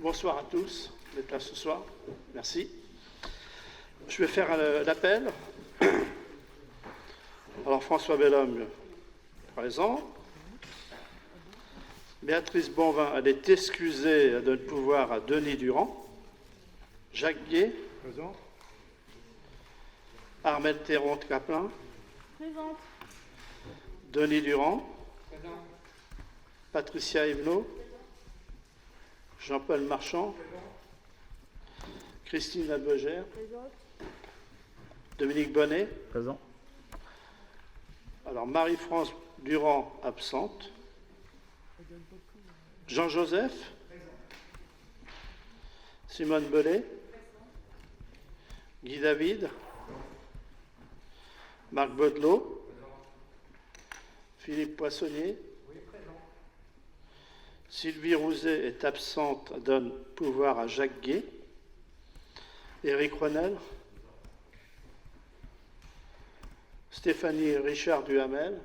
Bonsoir à tous d'être là ce soir. Merci. Je vais faire l'appel. Alors François Bellhomme, présent. Béatrice Bonvin, elle est excusée, elle donne pouvoir à Denis Durand. Jacques Gué. Présent. Armelle Théron-Caplin. Présente. Denis Durand. Présent. Patricia Evenot. Jean-Paul Marchand. Christine Albegère. Présente. Dominique Bonnet. Présent. Alors Marie-France Durand, absente. Jean-Joseph. Simone Bellet. Guy David. Marc Baudelot. Philippe Poissonnier. Sylvie Rouzet est absente, donne pouvoir à Jacques Gué. Éric Renel. Stéphanie Richard Duhamel.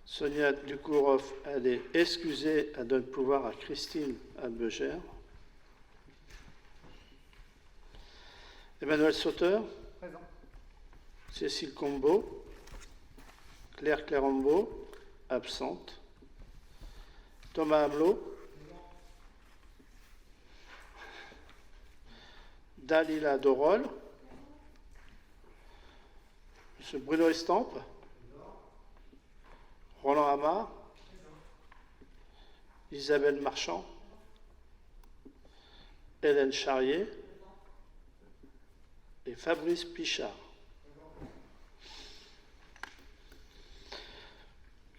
Sonia Dukourov, elle est excusée, elle donne pouvoir à Christine Albegère. Emmanuel Sauteur. Présent. Cécile Combeau. Claire Clérambeau, absente. Thomas Hamelot. Dalila Dorol. Monsieur Bruno Estampe. Roland Hamard. Isabelle Marchand. Hélène Charrier. Et Fabrice Pichard.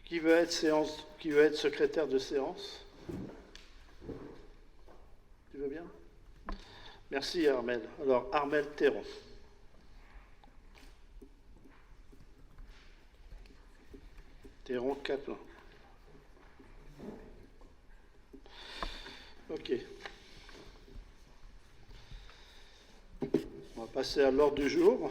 Qui veut être secrétaire de séance? Tu veux bien? Merci Armel. Alors Armel Théron. Théron Caplin. Ok. On va passer à l'ordre du jour.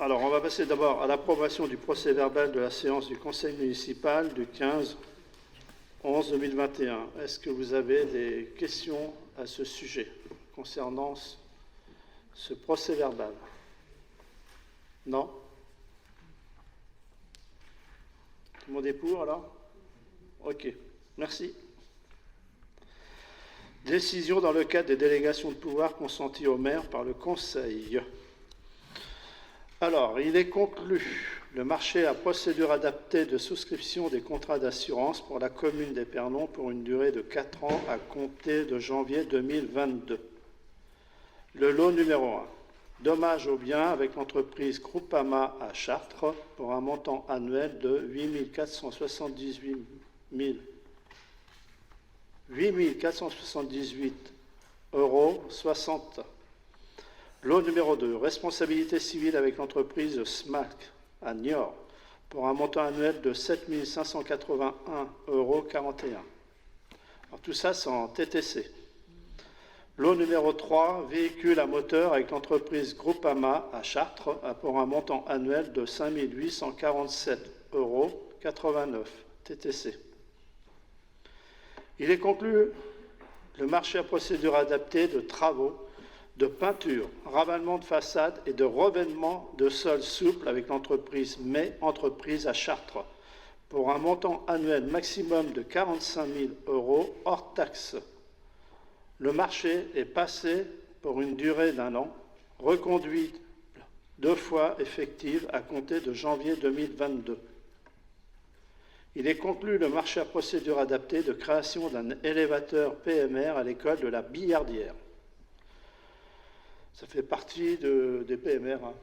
Alors, on va passer d'abord à l'approbation du procès-verbal de la séance du Conseil municipal du 15/11/2021. Est-ce que vous avez des questions à ce sujet concernant ce procès-verbal? Non? Tout le monde est pour, alors? Ok, merci. Décision dans le cadre des délégations de pouvoir consenties au maire par le Conseil. Alors, il est conclu le marché à procédure adaptée de souscription des contrats d'assurance pour la commune d'Épernon pour une durée de 4 ans à compter de janvier 2022. Le lot numéro 1. Dommages aux biens avec l'entreprise Groupama à Chartres pour un montant annuel de 8 478,60 €. Lot numéro 2, responsabilité civile avec l'entreprise SMAC à Niort pour un montant annuel de 7 581,41 €. Alors tout ça, c'est en TTC. Lot numéro 3, véhicule à moteur avec l'entreprise Groupama à Chartres pour un montant annuel de 5 847,89 € TTC. Il est conclu le marché à procédure adaptée de travaux de peinture, ravalement de façade et de revêtement de sol souple avec l'entreprise May Entreprise à Chartres pour un montant annuel maximum de 45 000 € hors taxe. Le marché est passé pour une durée d'1 an, reconduit 2 fois effective à compter de janvier 2022. Il est conclu le marché à procédure adaptée de création d'un élévateur PMR à l'école de la Billardière. Ça fait partie des PMR, hein.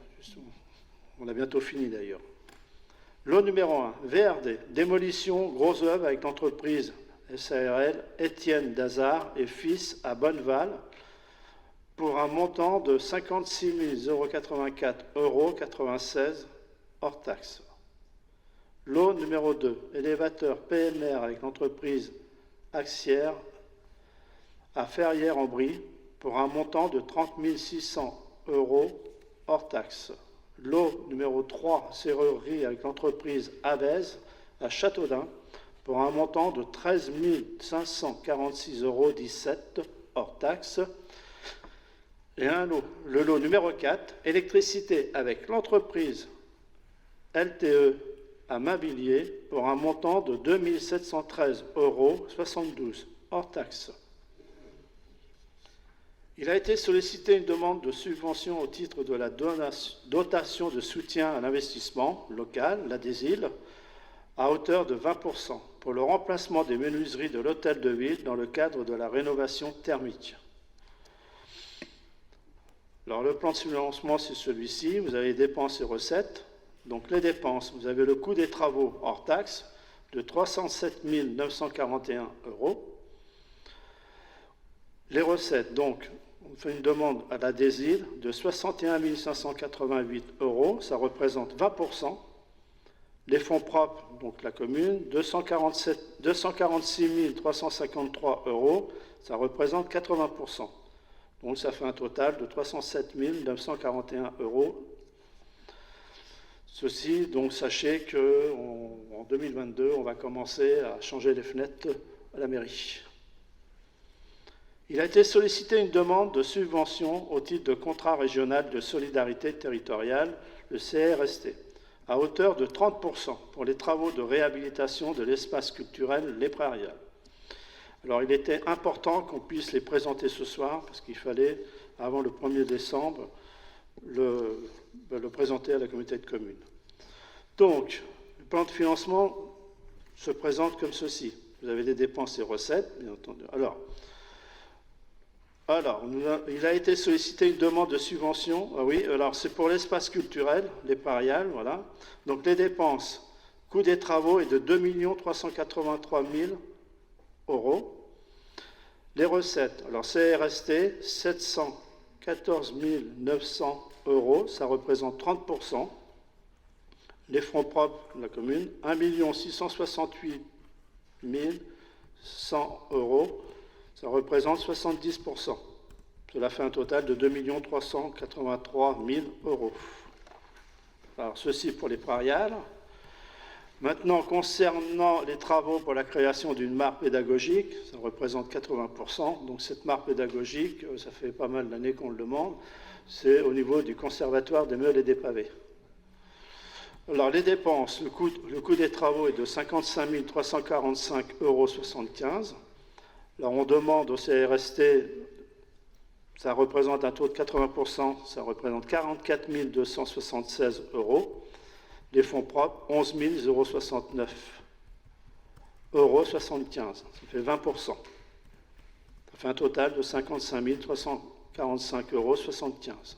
On a bientôt fini d'ailleurs. Lot numéro 1, VRD, démolition, gros œuvre avec l'entreprise SARL Étienne Dazard et Fils à Bonneval pour un montant de 56 084,96 € hors taxe. Lot numéro 2, élévateur PMR avec l'entreprise Axière à Ferrières-en-Brie pour un montant de 30 600 € hors taxe. Lot numéro 3, serrurerie avec l'entreprise Avez à Châteaudun pour un montant de 13 546,17 € hors taxe. Et le lot numéro 4, électricité avec l'entreprise LTE à Mainvilliers pour un montant de 2 713,72 € hors taxe. Il a été sollicité une demande de subvention au titre de la dotation de soutien à l'investissement local, la DESIL, à hauteur de 20% pour le remplacement des menuiseries de l'hôtel de ville dans le cadre de la rénovation thermique. Alors le plan de financement, c'est celui-ci. Vous avez les dépenses et recettes. Donc les dépenses, vous avez le coût des travaux hors taxe de 307 941 €. Les recettes, donc, on fait une demande à la DESIL de 61 588 €, ça représente 20%. Les fonds propres, donc la commune, 246 353 €, ça représente 80%. Donc ça fait un total de 307 941 €. Ceci, donc sachez qu'en 2022, on va commencer à changer les fenêtres à la mairie. Il a été sollicité une demande de subvention au titre de contrat régional de solidarité territoriale, le CRST, à hauteur de 30% pour les travaux de réhabilitation de l'espace culturel Les Prairiales. Alors il était important qu'on puisse les présenter ce soir, parce qu'il fallait, avant le 1er décembre, le présenter à la communauté de communes. Donc, le plan de financement se présente comme ceci. Vous avez des dépenses et recettes, bien entendu. Alors, il a été sollicité une demande de subvention. Ah oui, alors c'est pour l'espace culturel, les Prairiales, voilà. Donc les dépenses, coût des travaux est de 2 383 000 €. Les recettes, alors CRST, 714 900 €, ça représente 30%. Les fonds propres de la commune, 1 668 100 €, ça représente 70%. Cela fait un total de 2 383 000 €. Alors, ceci pour les Prairiales. Maintenant, concernant les travaux pour la création d'une mare pédagogique, ça représente 80%. Donc, cette mare pédagogique, ça fait pas mal d'années qu'on le demande, c'est au niveau du conservatoire des meules et des pavés. Alors, les dépenses, le coût des travaux est de 55 345,75 €. Alors, on demande au CRST, ça représente un taux de 80%, ça représente 44 276 €. Les fonds propres, 11 069,75 €. Ça fait 20%. Ça fait un total de 55 345,75 €.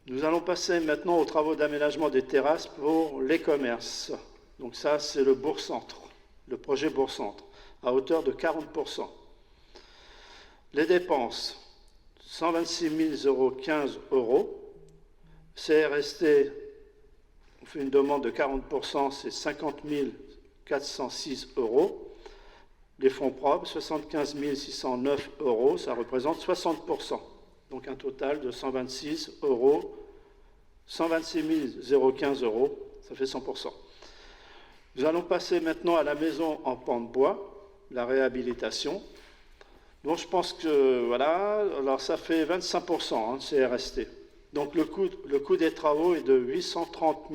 Nous allons passer maintenant aux travaux d'aménagement des terrasses pour les commerces. Donc ça, c'est le bourg-centre, le projet bourg-centre, à hauteur de 40%. Les dépenses, 126 015 €. CRST, on fait une demande de 40%, c'est 50 406 €. Les fonds propres, 75 609 €, ça représente 60%. Donc un total de 126 015 €, ça fait 100%. Nous allons passer maintenant à la maison en pan de bois, la réhabilitation. Donc je pense que, voilà, alors ça fait 25%, CRST. Donc le coût des travaux est de 830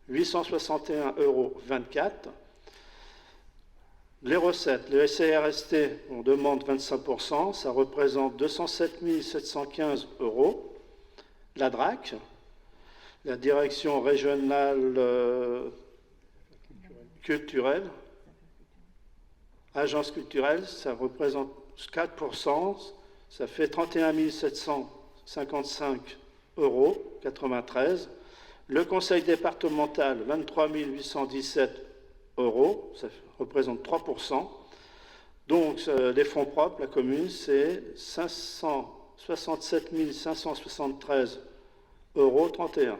861,24 €. Les recettes, le CRST, on demande 25%, ça représente 207 715 €. La DRAC, la direction régionale culturelle, agence culturelle, ça représente 4%, ça fait 31 755,93 €. Le conseil départemental, 23 817 €, ça représente 3%. Donc les fonds propres, la commune, c'est 567 573,31 €.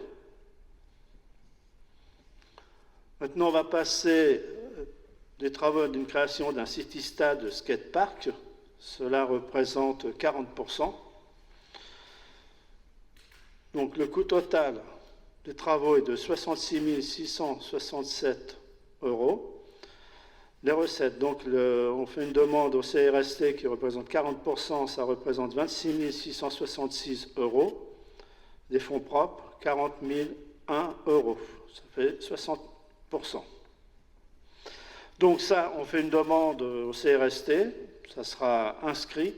Maintenant, on va passer des travaux d'une création d'un city-stade skate-park. Cela représente 40%. Donc le coût total des travaux est de 66 667 euros. Les recettes, donc on fait une demande au CRST qui représente 40%, ça représente 26 666 euros. Des fonds propres, 40 001 euros, ça fait 60%. Donc ça, on fait une demande au CRST, ça sera inscrit.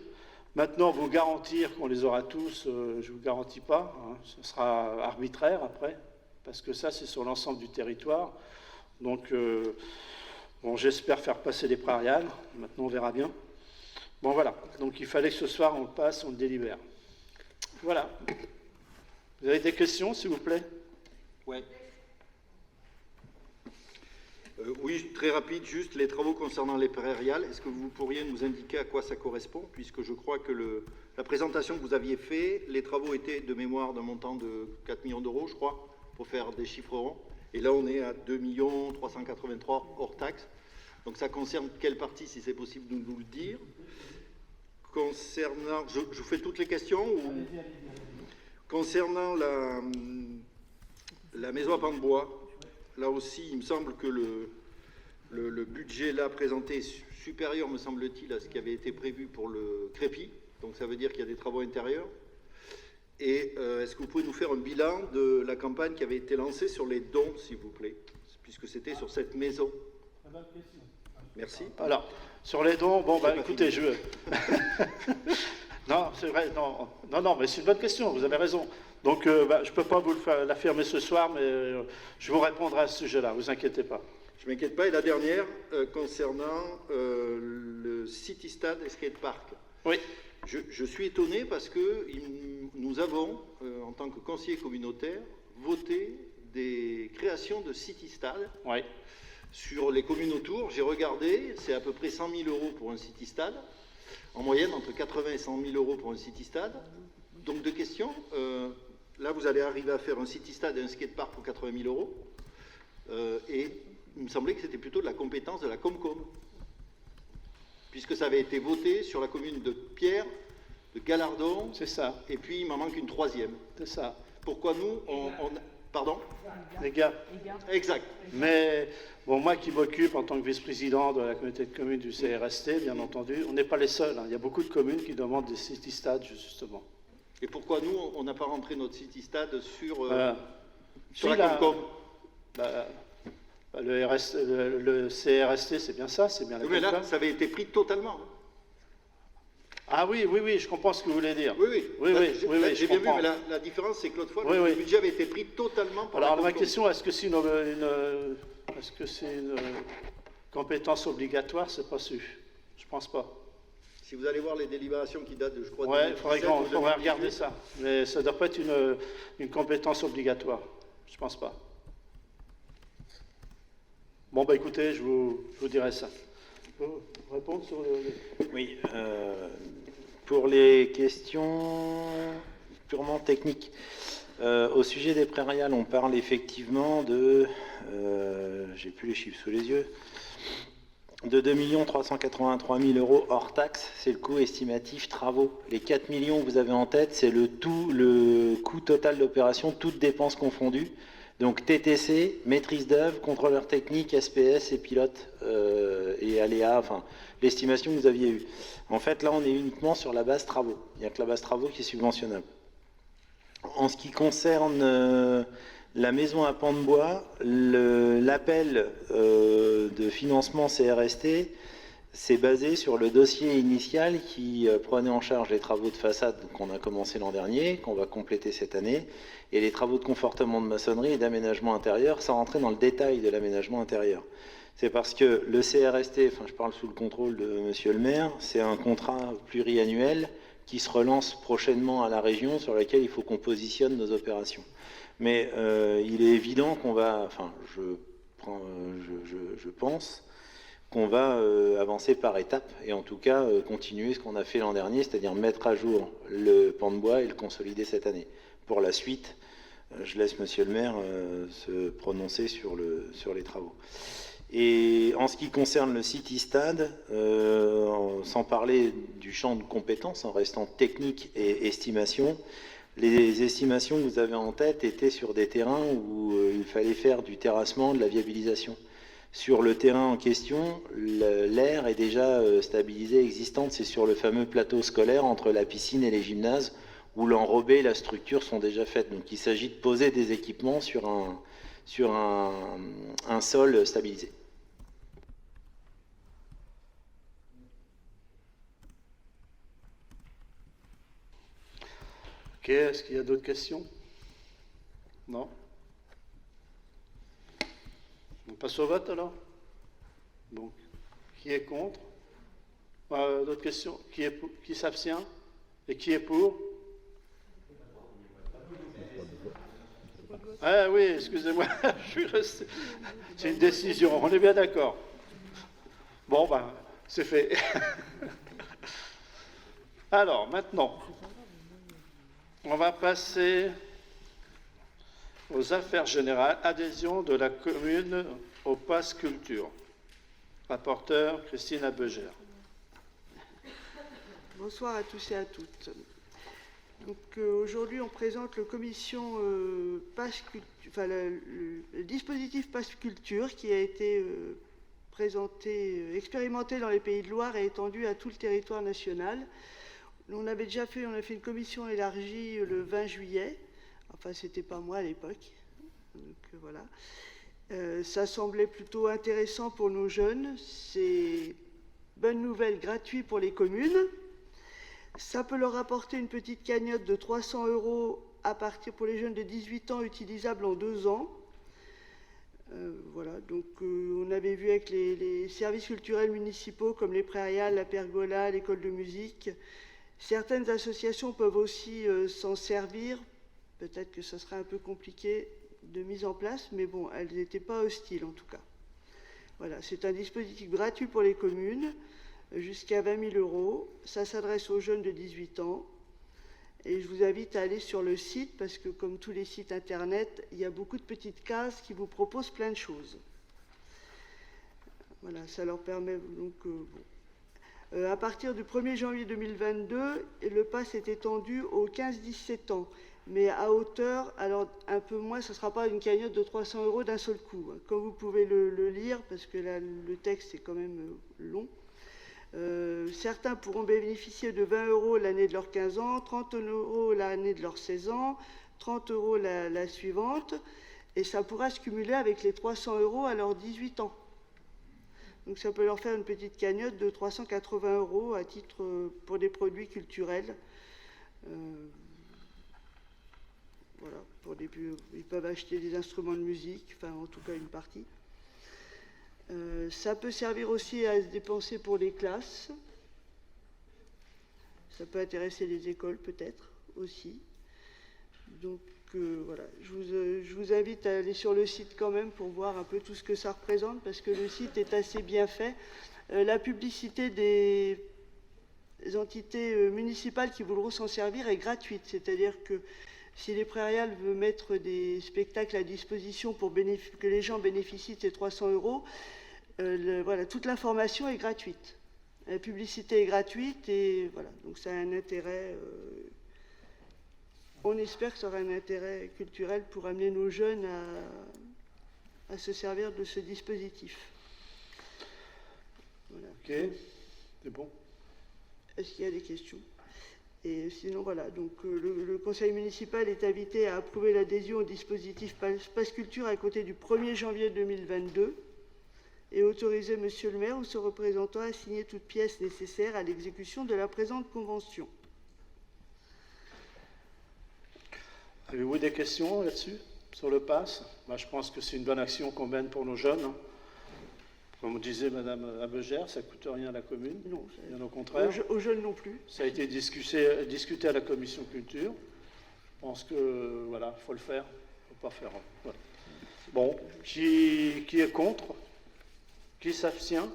Maintenant, vous garantir qu'on les aura tous, je ne vous garantis pas, hein, ce sera arbitraire après, parce que ça, c'est sur l'ensemble du territoire. Donc, bon, j'espère faire passer les prairiales, maintenant on verra bien. Bon, voilà, donc il fallait que ce soir, on le passe, on le délibère. Voilà. Vous avez des questions, s'il vous plaît? Ouais. Oui, très rapide, juste les travaux concernant les prairiales. Est-ce que vous pourriez nous indiquer à quoi ça correspond? Puisque je crois que la présentation que vous aviez faite, les travaux étaient de mémoire d'un montant de 4 millions d'euros, je crois, pour faire des chiffres ronds. Et là, on est à 2 383 hors taxes. Donc ça concerne quelle partie, si c'est possible de nous le dire? Concernant, je vous fais toutes les questions ou... Concernant la maison à pan de bois, là aussi, il me semble que le budget là présenté est supérieur, me semble-t-il, à ce qui avait été prévu pour le crépi. Donc ça veut dire qu'il y a des travaux intérieurs. Et est-ce que vous pouvez nous faire un bilan de la campagne qui avait été lancée sur les dons, s'il vous plaît, puisque c'était sur cette maison? Merci. Alors, sur les dons, bon, bah, écoutez, je... Non, c'est vrai, non, mais c'est une bonne question, vous avez raison. Donc, je ne peux pas vous l'affirmer ce soir, mais je vous répondrai à ce sujet-là, vous inquiétez pas. Je ne m'inquiète pas. Et la dernière, concernant le City Stade et Skate Park. Oui. Je suis étonné parce que nous avons, en tant que conseiller communautaire, voté des créations de City Stade. Oui. Sur les communes autour, j'ai regardé, c'est à peu près 100 000 euros pour un City Stade. En moyenne, entre 80 et 100 000 euros pour un City Stade. Donc, deux questions. Là, vous allez arriver à faire un City Stade et un skatepark pour 80 000 euros. Et il me semblait que c'était plutôt de la compétence de la Comcom. Puisque ça avait été voté sur la commune de Pierre, de Galardon. C'est ça. Et puis, il m'en manque une troisième. C'est ça. Pourquoi nous, Pardon? Les gars. Exact. Mais, bon, moi qui m'occupe en tant que vice-président de la communauté de communes du CRST, bien entendu, on n'est pas les seuls. Hein. Il y a beaucoup de communes qui demandent des City Stades, justement. Et pourquoi nous, on n'a pas rentré notre City Stade sur la Comcom? Le CRST, c'est bien ça, c'est bien la mais là, ça avait été pris totalement. Ah oui, je comprends ce que vous voulez dire. Oui, j'ai bien vu, mais la différence, c'est que l'autre fois, le budget avait été pris totalement par Alors, ma question, est-ce que c'est une compétence obligatoire? C'est pas su. Je pense pas. Si vous allez voir les délibérations qui datent de, je crois, oui, il faudrait regarder ça. Mais ça ne doit pas être une compétence obligatoire. Je pense pas. Bon, bah écoutez, je vous dirai ça. Je peux répondre sur le... Oui, pour les questions purement techniques. Au sujet des prairiales, on parle effectivement de... j'ai plus les chiffres sous les yeux. De 2 383 000 euros hors taxe, c'est le coût estimatif travaux. Les 4 millions que vous avez en tête, c'est le coût total d'opération, toutes dépenses confondues. Donc TTC, maîtrise d'œuvre, contrôleur technique, SPS et pilote et aléa, enfin l'estimation que vous aviez eue. En fait, là, on est uniquement sur la base travaux. Il n'y a que la base travaux qui est subventionnable. En ce qui concerne la maison à pan de bois, l'appel de financement CRST s'est basé sur le dossier initial qui prenait en charge les travaux de façade qu'on a commencé l'an dernier, qu'on va compléter cette année, et les travaux de confortement de maçonnerie et d'aménagement intérieur, sans rentrer dans le détail de l'aménagement intérieur. C'est parce que le CRST, enfin je parle sous le contrôle de monsieur le maire, c'est un contrat pluriannuel qui se relance prochainement à la région, sur lequel il faut qu'on positionne nos opérations. Mais il est évident qu'on va, enfin je pense qu'on va avancer par étapes et en tout cas continuer ce qu'on a fait l'an dernier, c'est-à-dire mettre à jour le pan de bois et le consolider cette année. Pour la suite, je laisse monsieur le maire se prononcer sur les travaux. Et en ce qui concerne le City Stade, sans parler du champ de compétences, en restant technique et estimation, Les estimations que vous avez en tête étaient sur des terrains où il fallait faire du terrassement, de la viabilisation. Sur le terrain en question, l'aire est déjà stabilisée, existante. C'est sur le fameux plateau scolaire entre la piscine et les gymnases où l'enrobé et la structure sont déjà faites. Donc il s'agit de poser des équipements sur un sol stabilisé. Ok, est-ce qu'il y a d'autres questions? Non? On passe au vote alors? Donc, qui est contre? D'autres questions? Qui s'abstient? Et qui est pour? Ah oui, excusez-moi, je suis resté. C'est une décision, on est bien d'accord. Bon, ben, c'est fait. Alors, maintenant, on va passer aux affaires générales. Adhésion de la commune au Pass Culture. Rapporteur, Christine Abegère. Bonsoir à tous et à toutes. Donc, aujourd'hui, on présente le dispositif Pass Culture qui a été expérimenté dans les Pays de Loire et étendu à tout le territoire national. On a fait une commission élargie le 20 juillet. Enfin, c'était pas moi à l'époque. Donc voilà. Ça semblait plutôt intéressant pour nos jeunes. C'est bonne nouvelle, gratuit pour les communes. Ça peut leur apporter une petite cagnotte de 300 € à partir pour les jeunes de 18 ans, utilisable en 2 ans. Voilà, donc on avait vu avec les services culturels municipaux comme les Prairiales, la Pergola, l'école de musique. Certaines associations peuvent aussi s'en servir. Peut-être que ça serait un peu compliqué de mise en place, mais bon, elles n'étaient pas hostiles en tout cas. Voilà, c'est un dispositif gratuit pour les communes, jusqu'à 20 000 €. Ça s'adresse aux jeunes de 18 ans. Et je vous invite à aller sur le site, parce que comme tous les sites internet, il y a beaucoup de petites cases qui vous proposent plein de choses. Voilà, ça leur permet donc... à partir du 1er janvier 2022, le pass est étendu aux 15-17 ans, mais à hauteur, alors un peu moins, ce ne sera pas une cagnotte de 300 € d'un seul coup. Comme vous pouvez le lire, parce que là, le texte est quand même long, certains pourront bénéficier de 20 € l'année de leurs 15 ans, 30 € l'année de leurs 16 ans, 30 € la suivante, et ça pourra se cumuler avec les 300 € à leurs 18 ans. Donc ça peut leur faire une petite cagnotte de 380 € à titre pour des produits culturels. Voilà, ils peuvent acheter des instruments de musique, enfin en tout cas une partie. Ça peut servir aussi à se dépenser pour les classes. Ça peut intéresser les écoles peut-être aussi. Donc voilà, je vous invite à aller sur le site quand même pour voir un peu tout ce que ça représente, parce que le site est assez bien fait. La publicité des entités municipales qui voudront s'en servir est gratuite, c'est-à-dire que si les Prairiales veulent mettre des spectacles à disposition pour que les gens bénéficient de ces 300 €, voilà, toute l'information est gratuite. La publicité est gratuite et voilà, donc ça a un intérêt... on espère que ça aura un intérêt culturel pour amener nos jeunes à se servir de ce dispositif. Voilà. Ok, c'est bon. Est-ce qu'il y a des questions? Et sinon, voilà, donc le conseil municipal est invité à approuver l'adhésion au dispositif Pass Culture à compter du 1er janvier 2022 et autoriser monsieur le maire ou son représentant à signer toute pièce nécessaire à l'exécution de la présente convention. Avez-vous des questions là-dessus, sur le pass? Je pense que c'est une bonne action qu'on mène pour nos jeunes. Hein. Comme disait Mme Abegère, ça ne coûte rien à la commune. Non, bien au contraire. Aux jeunes non plus. Ça a été discuté à la commission culture. Je pense que, voilà, il faut le faire. Il ne faut pas faire. Voilà. Bon, qui est contre? Qui s'abstient?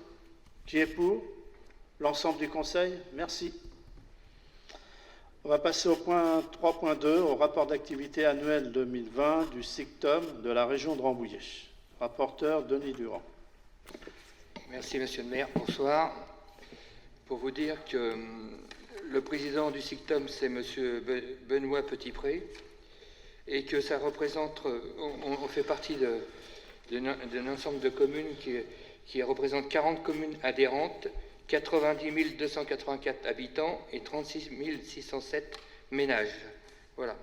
Qui est pour? L'ensemble du conseil? Merci. On va passer au point 3.2, au rapport d'activité annuel 2020 du SICTOM de la région de Rambouillet. Rapporteur Denis Durand. Merci Monsieur le maire, bonsoir. Pour vous dire que le président du SICTOM, c'est M. Benoît Petitpré, et que ça représente, on fait partie d'un ensemble de communes qui représente 40 communes adhérentes, 90 284 habitants et 36 607 ménages. Voilà.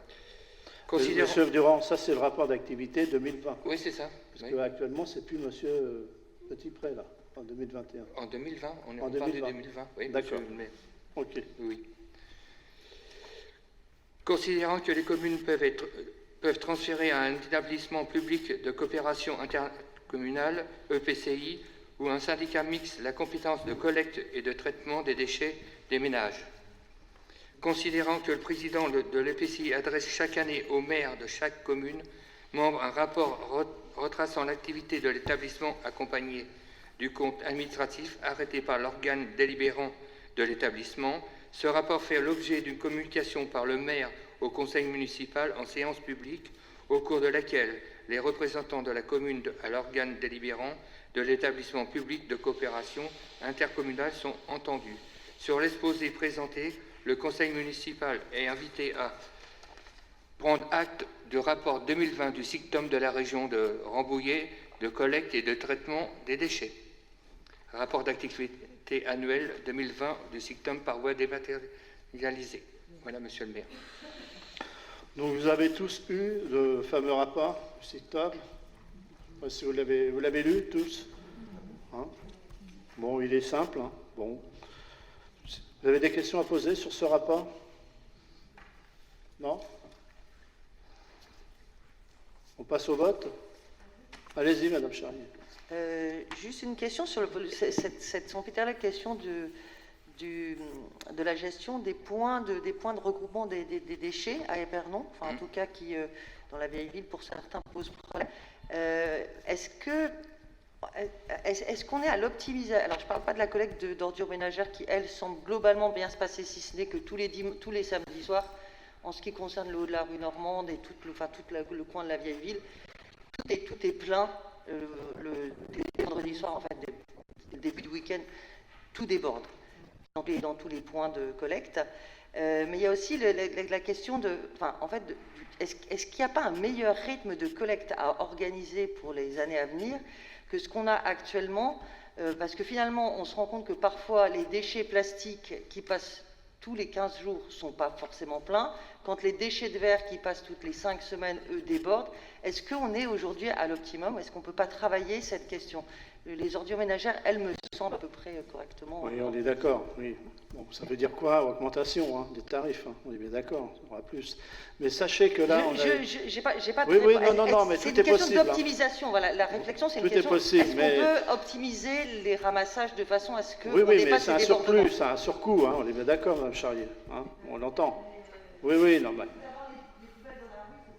Monsieur Durand, ça c'est le rapport d'activité 2020. Oui, c'est ça. Parce qu'actuellement, c'est plus Monsieur Petitpré, là, en 2021. En 2020, on En parle de 2020. 2020. Oui, D'accord. monsieur le maire. Ok. Oui. Considérant que les communes peuvent transférer à un établissement public de coopération intercommunale, EPCI, ou un syndicat mixte la compétence de collecte et de traitement des déchets des ménages. Considérant que le président de l'EPCI adresse chaque année au maire de chaque commune membre un rapport retraçant l'activité de l'établissement accompagné du compte administratif arrêté par l'organe délibérant de l'établissement, ce rapport fait l'objet d'une communication par le maire au conseil municipal en séance publique, au cours de laquelle les représentants de la commune à l'organe délibérant de l'établissement public de coopération intercommunale sont entendus. Sur l'exposé présenté, le conseil municipal est invité à prendre acte du rapport 2020 du SICTOM de la région de Rambouillet de collecte et de traitement des déchets. Rapport d'activité annuel 2020 du SICTOM par voie dématérialisée. Voilà, monsieur le maire. Donc vous avez tous eu le fameux rapport du SICTOM. Je ne sais pas si vous l'avez lu tous. Hein? Bon, il est simple. Hein? Bon. Vous avez des questions à poser sur ce rapport? Non? On passe au vote? Allez-y, Madame Charrier. Juste une question sur la question de la gestion des points de regroupement des déchets à Épernon, enfin en tout cas qui, dans la vieille ville, pour certains, pose problème. Est-ce qu'on est à l'optimisation? Alors, je ne parle pas de la collecte d'ordures ménagères qui, elle, semble globalement bien se passer, si ce n'est que tous les samedis soirs, en ce qui concerne le haut de la rue Normande et tout le coin de la vieille ville, tout est plein. Le vendredi soir, en fait, le début du week-end, tout déborde dans tous les points de collecte. Mais il y a aussi la question de, enfin, en fait, est-ce qu'il n'y a pas un meilleur rythme de collecte à organiser pour les années à venir que ce qu'on a actuellement, parce que finalement, on se rend compte que parfois les déchets plastiques qui passent tous les 15 jours ne sont pas forcément pleins. Quand les déchets de verre qui passent toutes les 5 semaines, eux, débordent, est-ce qu'on est aujourd'hui à l'optimum? Est-ce qu'on ne peut pas travailler cette question? Les ordures ménagères, elles me semblent à peu près correctement. Oui, on est d'accord. Oui. Bon, ça veut dire quoi? Augmentation des tarifs. Hein. On est bien d'accord, on aura plus. Mais sachez que là, j'ai pas de oui, réponse. non, mais c'est tout est possible. C'est une question d'optimisation. Voilà, la réflexion, c'est une tout question. Est possible, est-ce mais... qu'on peut optimiser les ramassages de façon à ce que oui, on mais dépasse c'est un les surplus, débordements? c'est un surcoût. Hein. On est bien d'accord, Mme Charrier. Hein. On l'entend. Oui, non, mais...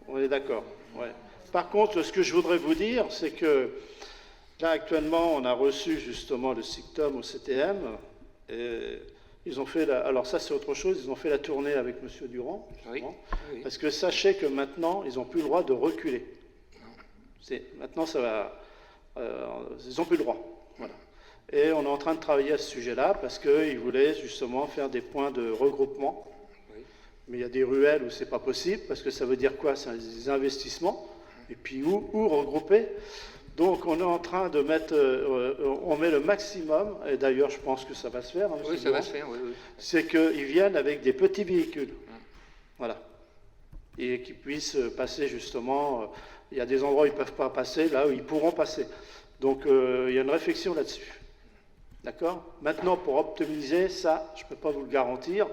On est d'accord. Ouais. Par contre, ce que je voudrais vous dire, c'est que là, actuellement, on a reçu justement le SICTOM au CTM. Et ils ont fait alors ça, c'est autre chose. Ils ont fait la tournée avec M. Durand. Oui. Parce que sachez que maintenant, ils n'ont plus le droit de reculer. Maintenant, ça va. Ils n'ont plus le droit. Voilà. Et on est en train de travailler à ce sujet-là parce qu'ils voulaient justement faire des points de regroupement. Mais il y a des ruelles où c'est pas possible, parce que ça veut dire quoi? C'est des investissements. Et puis où regrouper? Donc on est en train de mettre, on met le maximum, et d'ailleurs je pense que ça va se faire. Hein, oui, ça va se faire, oui. C'est qu'ils viennent avec des petits véhicules. Voilà. Et qu'ils puissent passer justement, il y a des endroits où ils ne peuvent pas passer, là où ils pourront passer. Donc il y a une réflexion là-dessus. D'accord? Maintenant, pour optimiser ça, je ne peux pas vous le garantir.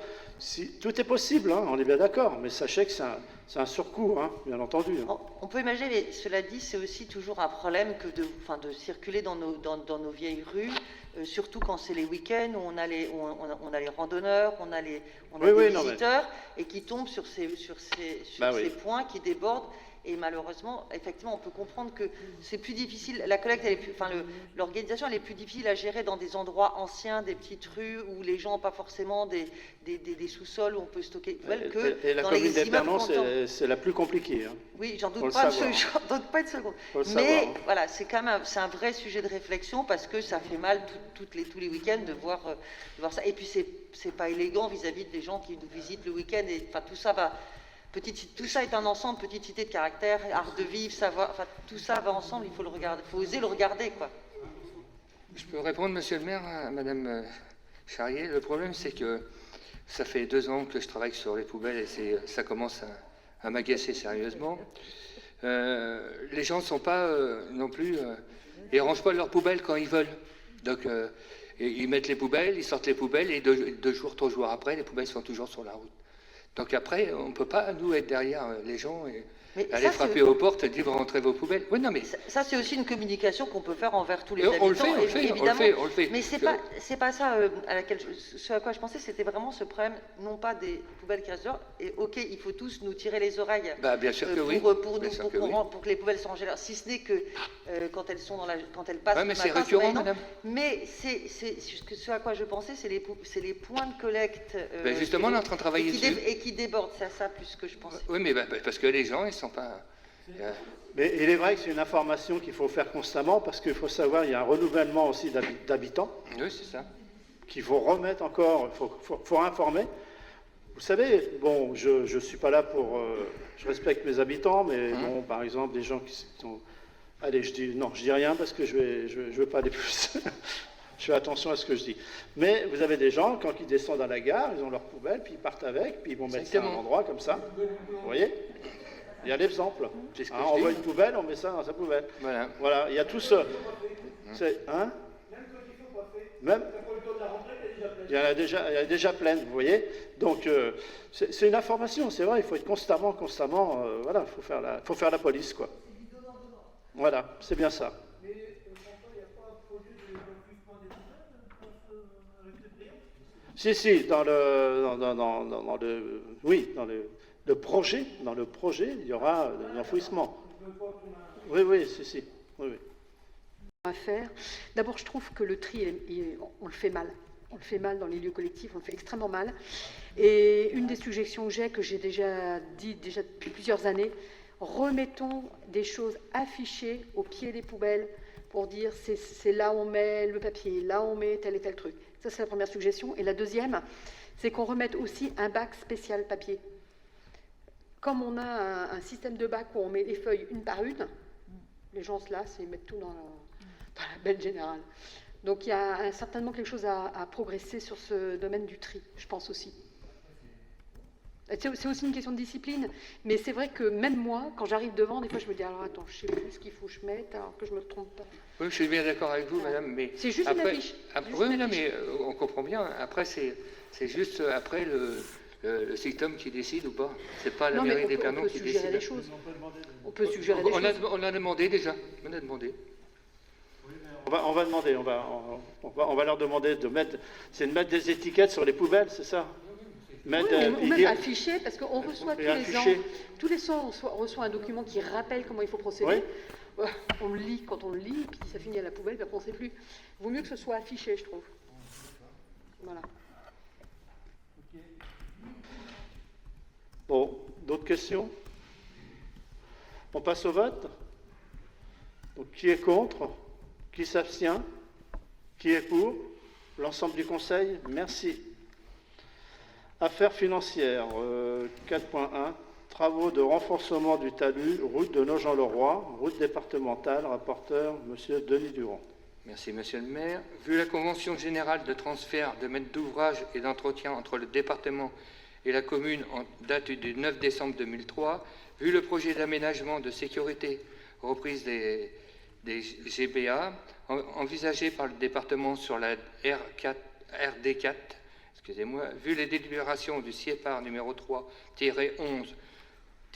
Tout est possible, hein, on est bien d'accord, mais sachez que c'est un surcoût, hein, bien entendu. Hein. On peut imaginer, mais cela dit, c'est aussi toujours un problème que de circuler dans nos vieilles rues, surtout quand c'est les week-ends où on a les randonneurs, on a des visiteurs, et qui tombent sur ces points qui débordent. Et malheureusement, effectivement, on peut comprendre que c'est plus difficile. La collecte, l'organisation, elle est plus difficile à gérer dans des endroits anciens, des petites rues où les gens n'ont pas forcément des sous-sols où on peut stocker les poubelles que Et la dans commune les immeubles d'Épernon, montants. c'est la plus compliquée. Hein. Oui, j'en Faut doute le pas, savoir. j'en doute pas une seconde. Faut le Mais savoir, hein. voilà, c'est quand même c'est un vrai sujet de réflexion parce que ça fait mal tous les week-ends de voir ça. Et puis c'est pas élégant vis-à-vis des gens qui nous visitent le week-end. Et enfin tout ça va. Tout ça est un ensemble, petite cité de caractère, art de vivre, savoir, enfin tout ça va ensemble, il faut le regarder, il faut oser le regarder, quoi. Je peux répondre, monsieur le maire, à madame Charrier. Le problème, c'est que ça fait 2 ans que je travaille sur les poubelles et ça commence à m'agacer sérieusement. Les gens ne sont pas non plus... ils rangent pas leurs poubelles quand ils veulent. Donc, ils mettent les poubelles, ils sortent les poubelles et 2 jours, 3 jours après, les poubelles sont toujours sur la route. Donc après, on ne peut pas, nous, être derrière les gens et aller frapper aux portes et dire rentrez vos poubelles. Oui, non, mais... Ça, c'est aussi une communication qu'on peut faire envers tous les Et habitants. on le fait. Mais c'est pas ça ce à quoi je pensais, c'était vraiment ce problème, non pas des poubelles qui restent dehors. Et ok, il faut tous nous tirer les oreilles. Bah, bien sûr que oui. Pour que les poubelles soient rangées là. Si ce n'est que quand elles sont quand elles passent. Ouais, mais le c'est matin, récurrent, non. madame. Mais ce à quoi je pensais, c'est les points de collecte. Ben justement, on est en train de travailler dessus. Et qui débordent, c'est à ça plus que je pensais. Oui, mais parce que les gens, ils sont pas... Mais il est vrai que c'est une information qu'il faut faire constamment parce qu'il faut savoir il y a un renouvellement aussi d'habitants Oui, c'est ça. qu'il faut remettre encore, faut informer. Vous savez, bon, je ne suis pas là pour... je respecte mes habitants, mais bon, par exemple, des gens qui sont... Allez, je dis rien parce que je veux pas aller plus. Je fais attention à ce que je dis. Mais vous avez des gens, quand ils descendent à la gare, ils ont leur poubelle, puis ils partent avec, puis ils vont mettre ça à un endroit comme ça. Vous voyez? Il y a l'exemple. C'est ce que On je voit dis. une poubelle, on met ça dans sa poubelle. Voilà. Voilà, il y a tout ce... Hein? Même il y en a déjà plein, vous voyez. Donc, c'est une information, c'est vrai, il faut être constamment, voilà, il faut faire la police, quoi. Voilà, c'est bien ça. Si, dans le projet, il y aura l'enfouissement. Oui, si. Oui. À faire. D'abord, je trouve que le tri, on le fait mal. On le fait mal dans les lieux collectifs, on le fait extrêmement mal. Et une des suggestions que j'ai déjà dit depuis plusieurs années, remettons des choses affichées au pied des poubelles pour dire c'est là où on met le papier, là où on met tel et tel truc. Ça, c'est la première suggestion. Et la deuxième, c'est qu'on remette aussi un bac spécial papier. Comme on a un système de bac où on met les feuilles une par une, les gens se lassent et mettent tout dans la benne générale. Donc il y a certainement quelque chose à progresser sur ce domaine du tri, je pense aussi. C'est aussi une question de discipline, mais c'est vrai que même moi, quand j'arrive devant, des fois je me dis alors attends, je sais plus ce qu'il faut que je mette, alors que je me trompe pas. Oui, je suis bien d'accord avec vous, madame, mais... C'est juste une affiche. Oui, non, mais on comprend bien. Après, c'est juste après le SICTOM qui décide ou pas. C'est pas la mairie d'Épernon qui décide. On peut suggérer des choses. On a demandé déjà. On a demandé. On va demander, on va leur demander de mettre des étiquettes sur les poubelles, c'est ça? Ou même afficher, parce qu'on reçoit tous les ans, on reçoit un document qui rappelle comment il faut procéder. Oui. On le lit quand on le lit, puis ça finit à la poubelle, puis après on ne sait plus. Il vaut mieux que ce soit affiché, je trouve. Voilà. Bon, d'autres questions? On passe au vote. Donc, qui est contre? Qui s'abstient? Qui est pour? L'ensemble du Conseil? Merci. Affaires financières, 4.1. Travaux de renforcement du talus, route de Nogent-le-Roi, route départementale, rapporteur, M. Denis Durand. Merci, monsieur le maire. Vu la convention générale de transfert de maître d'ouvrage et d'entretien entre le département et la commune en date du 9 décembre 2003, vu le projet d'aménagement de sécurité reprise des GBA envisagé par le département sur la RD4, vu les délibérations du CIEPAR numéro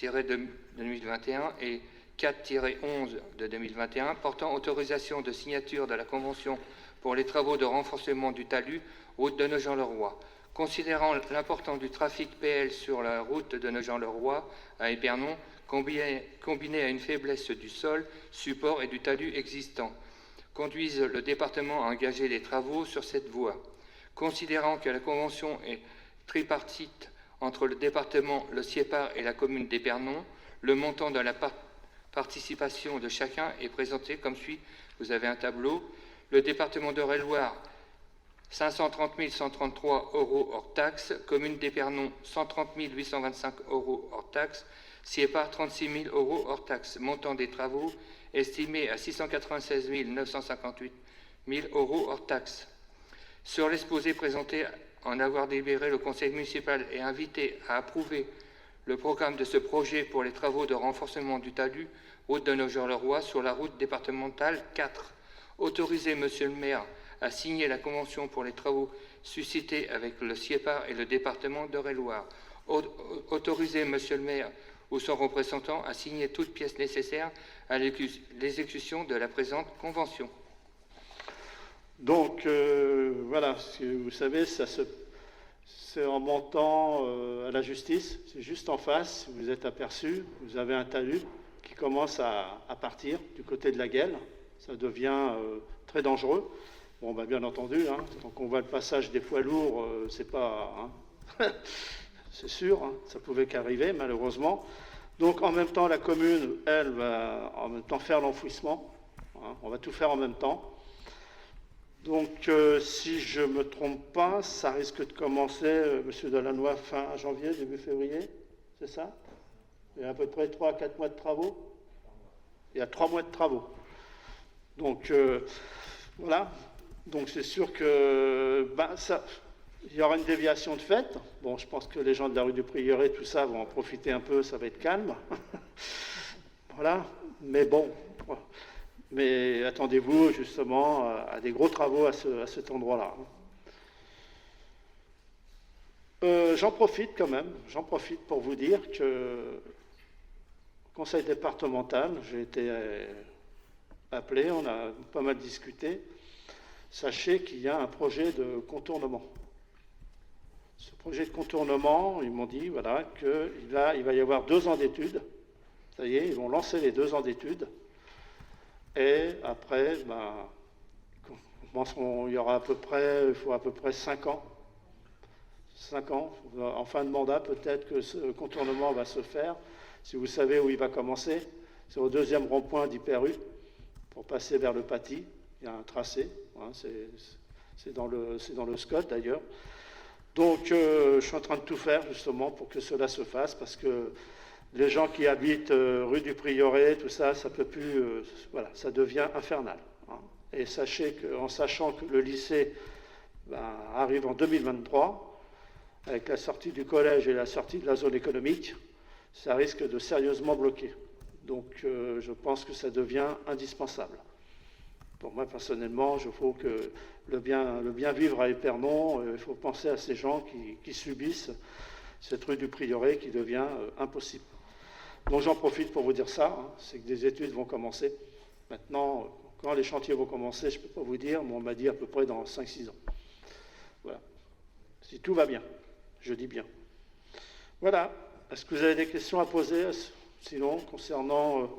3-11-2021 et 4-11 de 2021 portant autorisation de signature de la convention pour les travaux de renforcement du talus route de Nogent-le-Roi, Considérant l'importance du trafic PL sur la route de Nogent-le-Roi à Épernon, combiné à une faiblesse du sol, support et du talus existant, conduisent le département à engager des travaux sur cette voie. Considérant que la convention est tripartite entre le département, le SIEPAR et la commune d'Épernon, le montant de la participation de chacun est présenté comme suit. Vous avez un tableau. Le département d'Eure-et-Loir, 530 133 € hors taxe, commune d'Épernon, 130 825 € hors taxe, SIEPAR, 36 000 € hors taxe. Montant des travaux estimé à 696 958 000 € hors taxe. Sur l'exposé présenté, en avoir délibéré, le conseil municipal est invité à approuver le programme de ce projet pour les travaux de renforcement du talus, route de Nogent-le-Roi, sur la route départementale 4. Autoriser Monsieur le maire à signer la convention pour les travaux suscités avec le SIEPAR et le département d'Eure-et-Loir. Autoriser Monsieur le maire ou son représentant à signer toutes pièces nécessaires à l'exécution de la présente convention. Donc, voilà, vous savez, c'est en montant à la justice, c'est juste en face, vous êtes aperçu, vous avez un talus qui commence à partir du côté de la Gueule. Ça devient très dangereux. Bon, bah, bien entendu, hein, quand on voit le passage des poids lourds, c'est pas... Hein, c'est sûr, hein, ça pouvait qu'arriver, malheureusement. Donc, en même temps, la commune, elle, va en même temps faire l'enfouissement. Hein, on va tout faire en même temps. Donc, si je ne me trompe pas, ça risque de commencer, Monsieur Delannoy, fin janvier, début février, c'est ça? Il y a à peu près 3 à 4 mois de travaux. Il y a 3 mois de travaux. Donc, voilà. Donc, c'est sûr que il y aura une déviation de fait. Bon, je pense que les gens de la rue du Prieuré, tout ça, vont en profiter un peu, ça va être calme. Voilà. Mais bon... Mais attendez-vous justement à des gros travaux à cet endroit-là. J'en profite quand même, pour vous dire que au conseil départemental, j'ai été appelé, on a pas mal discuté. Sachez qu'il y a un projet de contournement. Ce projet de contournement, ils m'ont dit voilà, qu'il va y avoir 2 ans d'études. Ça y est, ils vont lancer les 2 ans d'études. Et après, il y aura il faut à peu près 5 ans. 5 ans. En fin de mandat, peut-être que ce contournement va se faire. Si vous savez où il va commencer, c'est au 2e rond-point d'Hyper-U, pour passer vers le Paty. Il y a un tracé. Hein, c'est dans le SCOT d'ailleurs. Donc, je suis en train de tout faire justement pour que cela se fasse, parce que les gens qui habitent rue du Prieuré, tout ça, ça peut plus, voilà, ça devient infernal. Hein. Et sachez qu'en sachant que le lycée arrive en 2023, avec la sortie du collège et la sortie de la zone économique, ça risque de sérieusement bloquer. Donc, je pense que ça devient indispensable. Pour moi, personnellement, il faut que le bien vivre à Épernon, il faut penser à ces gens qui subissent cette rue du Prieuré qui devient impossible. Donc j'en profite pour vous dire ça, hein, c'est que des études vont commencer. Maintenant, quand les chantiers vont commencer, je ne peux pas vous dire, mais on m'a dit à peu près dans 5-6 ans. Voilà. Si tout va bien, je dis bien. Voilà. Est-ce que vous avez des questions à poser, sinon, concernant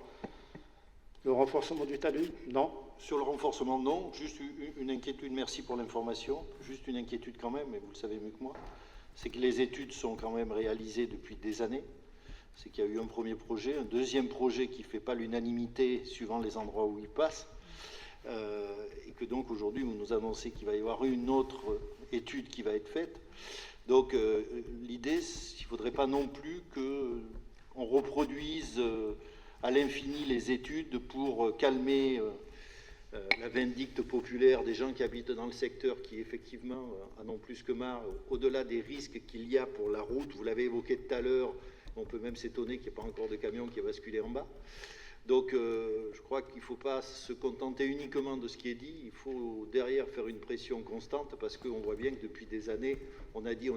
le renforcement du talus? Non? Sur le renforcement, non. Juste une inquiétude, merci pour l'information. Juste une inquiétude quand même, et vous le savez mieux que moi, c'est que les études sont quand même réalisées depuis des années. C'est qu'il y a eu un premier projet, un deuxième projet qui ne fait pas l'unanimité suivant les endroits où il passe, et que donc aujourd'hui vous nous annoncez qu'il va y avoir une autre étude qui va être faite. Donc l'idée, il ne faudrait pas non plus qu'on reproduise à l'infini les études pour calmer la vindicte populaire des gens qui habitent dans le secteur, qui effectivement en ont plus que marre, au-delà des risques qu'il y a pour la route. Vous l'avez évoqué tout à l'heure. On peut même s'étonner qu'il n'y ait pas encore de camion qui a basculé en bas. Donc, je crois qu'il ne faut pas se contenter uniquement de ce qui est dit. Il faut derrière faire une pression constante, parce qu'on voit bien que depuis des années, on a dit,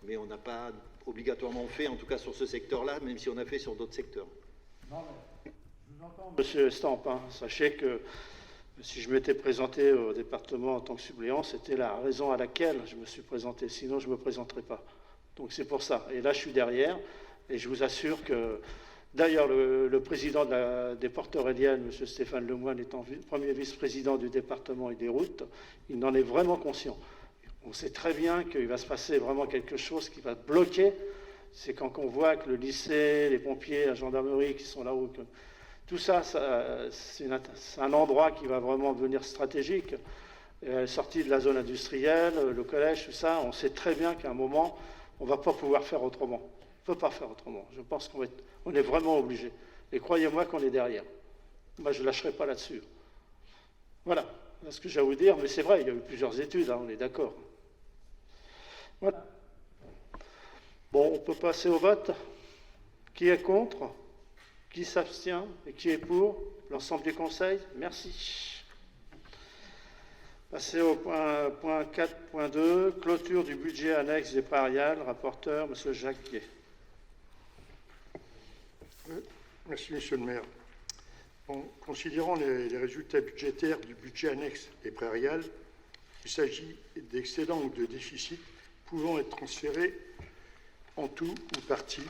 mais on n'a pas obligatoirement fait, en tout cas sur ce secteur-là, même si on a fait sur d'autres secteurs. Non, mais je vous entends, Monsieur Stamp, hein. Sachez que Si je m'étais présenté au département en tant que suppléant, c'était la raison à laquelle je me suis présenté. Sinon, je ne me présenterais pas. Donc c'est pour ça. Et là, je suis derrière. Et je vous assure que, d'ailleurs, le président des portes auréliennes, M. Stéphane Lemoine, étant premier vice-président du département et des routes, il en est vraiment conscient. On sait très bien qu'il va se passer vraiment quelque chose qui va bloquer. C'est quand on voit que le lycée, les pompiers, la gendarmerie qui sont là-haut, tout ça, c'est un endroit qui va vraiment devenir stratégique. Sorti de la zone industrielle, le collège, tout ça, on sait très bien qu'à un moment, on ne va pas pouvoir faire autrement. On ne peut pas faire autrement. Je pense qu'on est vraiment obligé. Et croyez-moi qu'on est derrière. Moi, je ne lâcherai pas là-dessus. Voilà, c'est ce que j'ai à vous dire. Mais c'est vrai, il y a eu plusieurs études, hein, on est d'accord. Voilà. Bon, on peut passer au vote. Qui est contre? Qui s'abstient? Et qui est pour? L'ensemble du Conseil? Merci. Passer au point 4.2, clôture du budget annexe des Pariales. Rapporteur, M. Jacquier. Merci, Monsieur le maire. En considérant les résultats budgétaires du budget annexe des Prairiales, il s'agit d'excédents ou de déficits pouvant être transférés en tout ou partie.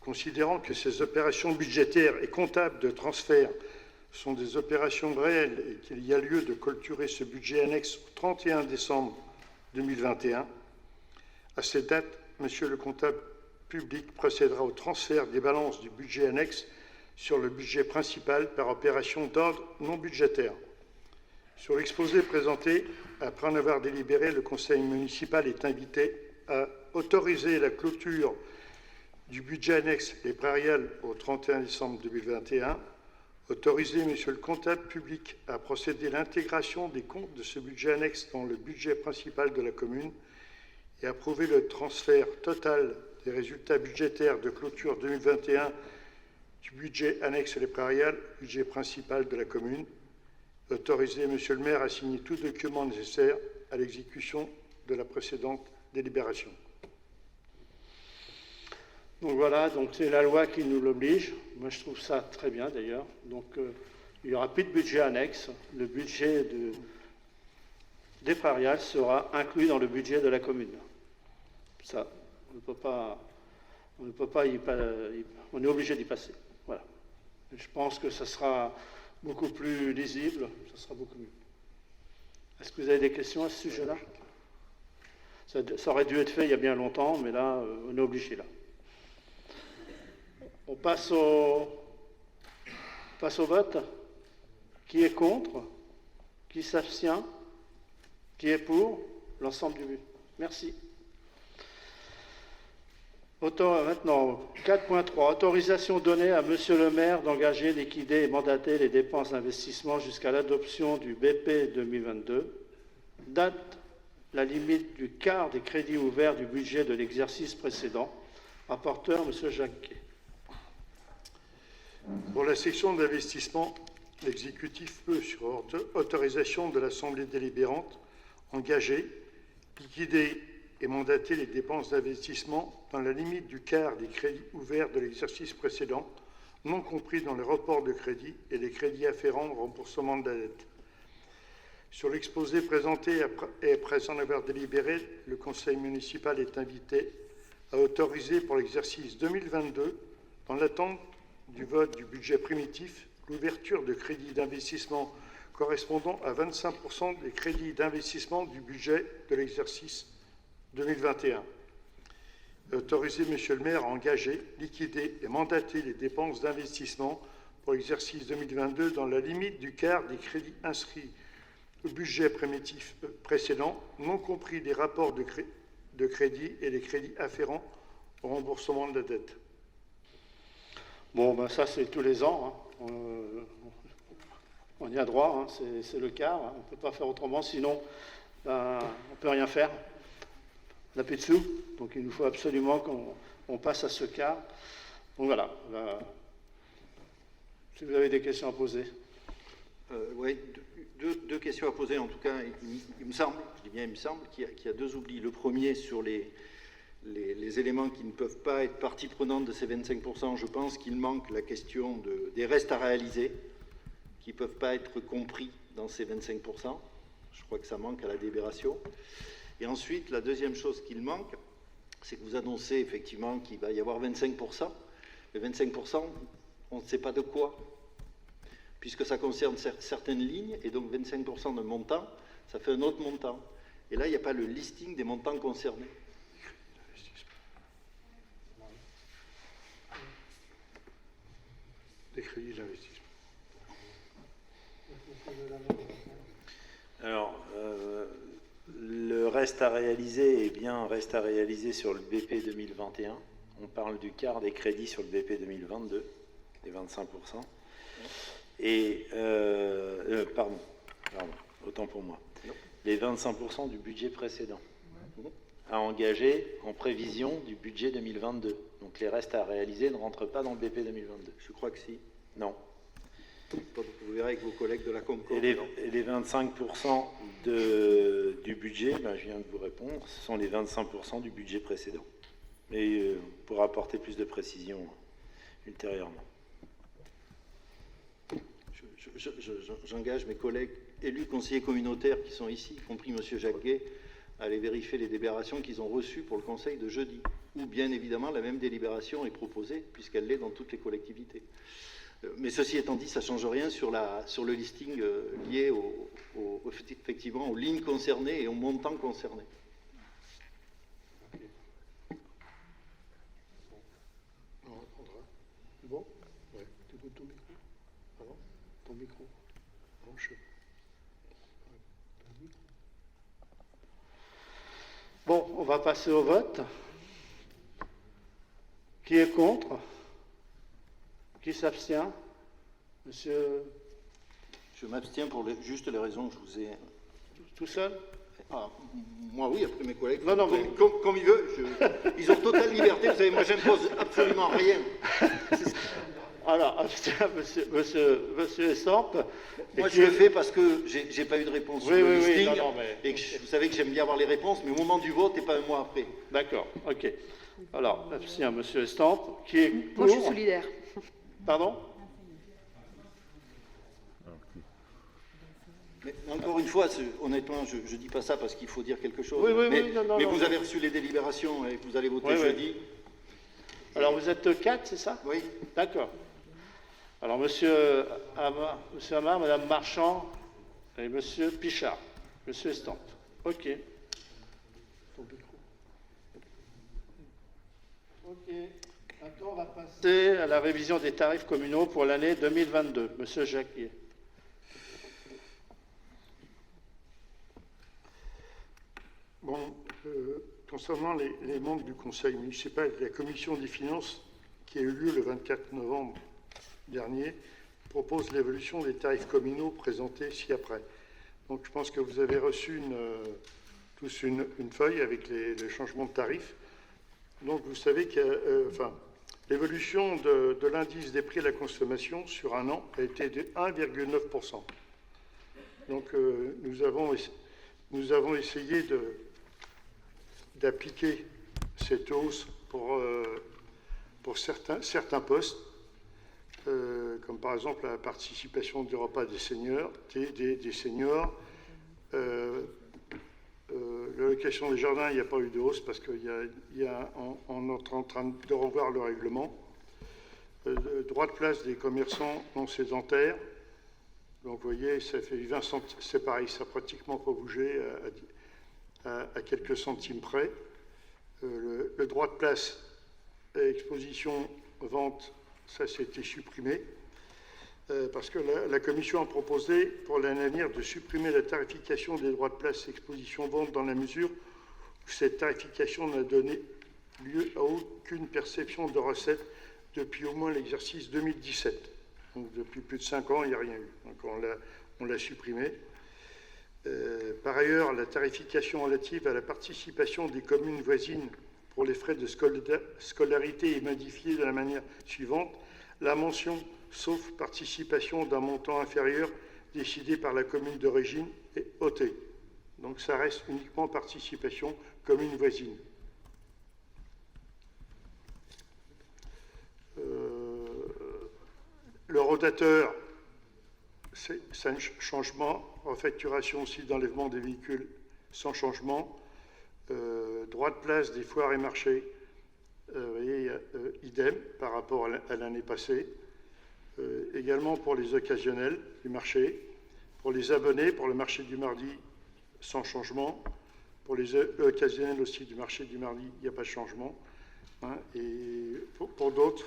Considérant que ces opérations budgétaires et comptables de transfert sont des opérations réelles et qu'il y a lieu de clôturer ce budget annexe au 31 décembre 2021, à cette date, Monsieur le comptable public procédera au transfert des balances du budget annexe sur le budget principal par opération d'ordre non budgétaire. Sur l'exposé présenté, après en avoir délibéré, le conseil municipal est invité à autoriser la clôture du budget annexe des Prairiales au 31 décembre 2021, autoriser Monsieur le comptable public à procéder à l'intégration des comptes de ce budget annexe dans le budget principal de la commune et approuver le transfert total des résultats budgétaires de clôture 2021 du budget annexe des Prairiales, budget principal de la commune, autoriser Monsieur le maire à signer tout document nécessaire à l'exécution de la précédente délibération. Donc voilà, donc c'est la loi qui nous l'oblige. Moi, je trouve ça très bien d'ailleurs. Donc il n'y aura plus de budget annexe. Le budget des Prairiales sera inclus dans le budget de la commune. Ça, on ne peut pas on est obligé d'y passer. Voilà. Et je pense que ça sera beaucoup plus lisible, ça sera beaucoup mieux. Est-ce que vous avez des questions à ce sujet-là? Ça aurait dû être fait il y a bien longtemps, mais là, on est obligé là. On passe au vote. Qui est contre? Qui s'abstient? Qui est pour? L'ensemble du but. Merci. Maintenant, 4.3. Autorisation donnée à Monsieur le maire d'engager, liquider et mandater les dépenses d'investissement jusqu'à l'adoption du BP 2022. Date la limite du quart des crédits ouverts du budget de l'exercice précédent. Rapporteur, Monsieur Jacquet. Pour la section d'investissement, l'exécutif peut, sur autorisation de l'Assemblée délibérante, engager, liquider et mandater les dépenses d'investissement dans la limite du quart des crédits ouverts de l'exercice précédent, non compris dans les reports de crédit et les crédits afférents au remboursement de la dette. Sur l'exposé présenté et après en avoir délibéré, le conseil municipal est invité à autoriser pour l'exercice 2022, dans l'attente du vote du budget primitif, l'ouverture de crédits d'investissement correspondant à 25% des crédits d'investissement du budget de l'exercice 2021. Autoriser Monsieur le maire à engager, liquider et mandater les dépenses d'investissement pour l'exercice 2022 dans la limite du quart des crédits inscrits au budget primitif précédent, non compris des rapports de crédit et les crédits afférents au remboursement de la dette. Bon, ben ça, c'est tous les ans. Hein. On y a droit, hein. C'est le quart. Hein. On ne peut pas faire autrement, sinon, ben, on ne peut rien faire. On n'a plus de sous, donc il nous faut absolument qu'on passe à ce quart. Donc voilà. Ben, si vous avez des questions à poser. Oui, deux questions à poser. En tout cas, il me semble, je dis bien il me semble, qu'il y a deux oublis. Le premier, sur les éléments qui ne peuvent pas être partie prenante de ces 25%, je pense qu'il manque la question des restes à réaliser, qui ne peuvent pas être compris dans ces 25%. Je crois que ça manque à la délibération. Et ensuite, la deuxième chose qu'il manque, c'est que vous annoncez effectivement qu'il va y avoir 25%. Mais 25%, on ne sait pas de quoi, puisque ça concerne certaines lignes, et donc 25% de montant, ça fait un autre montant. Et là, il n'y a pas le listing des montants concernés. Des crédits d'investissement. Alors, le reste à réaliser est bien un reste à réaliser sur le BP 2021. On parle du quart des crédits sur le BP 2022, les 25%. Et, pardon, autant pour moi. Les 25% du budget précédent à engager en prévision du budget 2022. Donc les restes à réaliser ne rentrent pas dans le BP 2022. Je crois que si. Non. Vous verrez avec vos collègues de la Concorde. Et les 25% du budget, ben, je viens de vous répondre, ce sont les 25% du budget précédent. Mais on pourra apporter plus de précision ultérieurement. J'engage mes collègues élus conseillers communautaires qui sont ici, y compris M. Jacquet, à aller vérifier les délibérations qu'ils ont reçues pour le Conseil de jeudi. Où bien évidemment la même délibération est proposée, puisqu'elle l'est dans toutes les collectivités. Mais ceci étant dit, ça ne change rien sur le listing lié effectivement aux lignes concernées et aux montants concernés. On reprendra. Bon. Ouais. Tu écoutes ton micro? Pardon? Ton micro. Non, je... Bon, on va passer au vote. Qui est contre? Qui s'abstient? Monsieur... Je m'abstiens pour juste les raisons que je vous ai... Tout seul? Ah, moi oui, après mes collègues, Non, non, comme ils veulent, ils ont totale liberté, vous savez, moi j'impose absolument rien. Alors, monsieur Estampe. Moi je le fais parce que j'ai pas eu de réponse sur le listing, et que vous savez que j'aime bien avoir les réponses, mais au moment du vote et pas un mois après. D'accord, ok. Alors, abstient monsieur Estampe, qui est pour... Moi, je suis solidaire. Pardon? Mais encore une fois, honnêtement, je ne dis pas ça parce qu'il faut dire quelque chose. Oui, mais non, vous avez reçu les délibérations et vous allez voter jeudi. Alors vous êtes 4, c'est ça? Oui. D'accord. Alors monsieur Amar, madame Marchand et monsieur Pichard. Monsieur Estampe. Ok. Ok. Maintenant, on va passer à la révision des tarifs communaux pour l'année 2022. Monsieur Jacquier. Bon, concernant les membres du conseil municipal et de la commission des finances qui a eu lieu le 24 novembre dernier, propose l'évolution des tarifs communaux présentés ci-après. Donc je pense que vous avez reçu tous une feuille avec les changements de tarifs. Donc vous savez que l'évolution de l'indice des prix à la consommation sur un an a été de 1,9%. Donc nous avons essayé d'appliquer cette hausse pour certains postes, comme par exemple la participation du repas des seniors, l'allocation des jardins, il n'y a pas eu de hausse parce qu'on est en train de revoir le règlement. Droit de place des commerçants non sédentaires. Donc vous voyez, ça fait 20 centimes, c'est pareil, ça n'a pratiquement pas bougé à quelques centimes près. Le droit de place, exposition, vente, ça s'était supprimé. Parce que la Commission a proposé pour l'année à venir de supprimer la tarification des droits de place, exposition, vente dans la mesure où cette tarification n'a donné lieu à aucune perception de recettes depuis au moins l'exercice 2017. Donc depuis plus de 5 ans, il n'y a rien eu. Donc on l'a supprimé. Par ailleurs, la tarification relative à la participation des communes voisines pour les frais de scolarité est modifiée de la manière suivante. La mention « sauf participation d'un montant inférieur décidé par la commune d'origine » est ôtée. Donc ça reste uniquement participation commune voisine. Le rotateur, c'est un changement. Refacturation aussi d'enlèvement des véhicules sans changement. Droit de place des foires et marchés. Vous voyez, idem par rapport à l'année passée. Également pour les occasionnels du marché. Pour les abonnés, pour le marché du mardi, sans changement. Pour les occasionnels aussi du marché du mardi, il n'y a pas de changement. Hein. Et pour d'autres,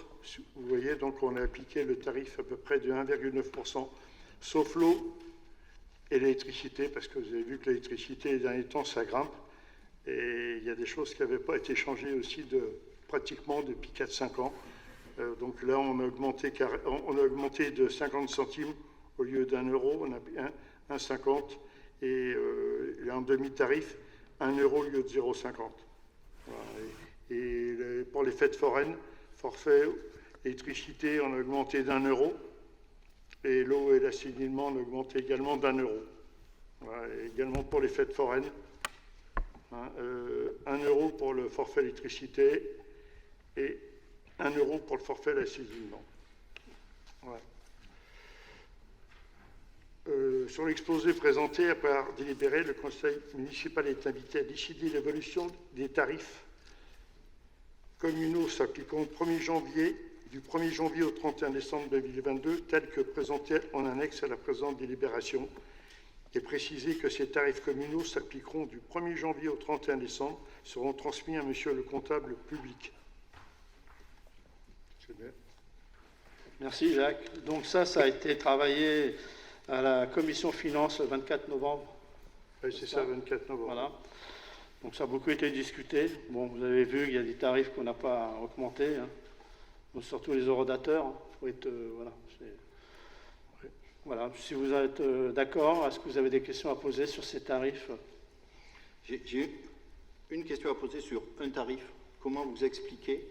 vous voyez, donc on a appliqué le tarif à peu près de 1,9%, sauf l'eau et l'électricité, parce que vous avez vu que l'électricité, les derniers temps, ça grimpe. Et il y a des choses qui n'avaient pas été changées aussi pratiquement depuis 4-5 ans. Donc là, on a augmenté de 50 centimes au lieu d'1 euro, on a 1,50 et en demi-tarif, 1 euro au lieu de 0,50. Voilà. Et pour les fêtes foraines, forfait électricité, on a augmenté d'1 euro et l'eau et l'assainissement, on a augmenté également d'1 euro. Voilà. Et également pour les fêtes foraines, 1 euro pour le forfait électricité et 1 euro pour le forfait l'assainissement. Voilà. Sur l'exposé présenté, après avoir délibéré, le conseil municipal est invité à décider l'évolution des tarifs communaux s'appliquant du 1er janvier au 31 décembre 2022, tels que présentés en annexe à la présente délibération, et préciser que ces tarifs communaux s'appliqueront du 1er janvier au 31 décembre, seront transmis à monsieur le comptable public. Merci Jacques. Donc ça a été travaillé à la commission finances le 24 novembre. Oui, c'est ça, 24 novembre. Voilà. Donc ça a beaucoup été discuté. Bon, vous avez vu, il y a des tarifs qu'on n'a pas augmentés, hein. Donc, surtout les eurodateurs. Faut être, voilà. Si vous êtes d'accord, est-ce que vous avez des questions à poser sur ces tarifs? J'ai une question à poser sur un tarif. Comment vous expliquez,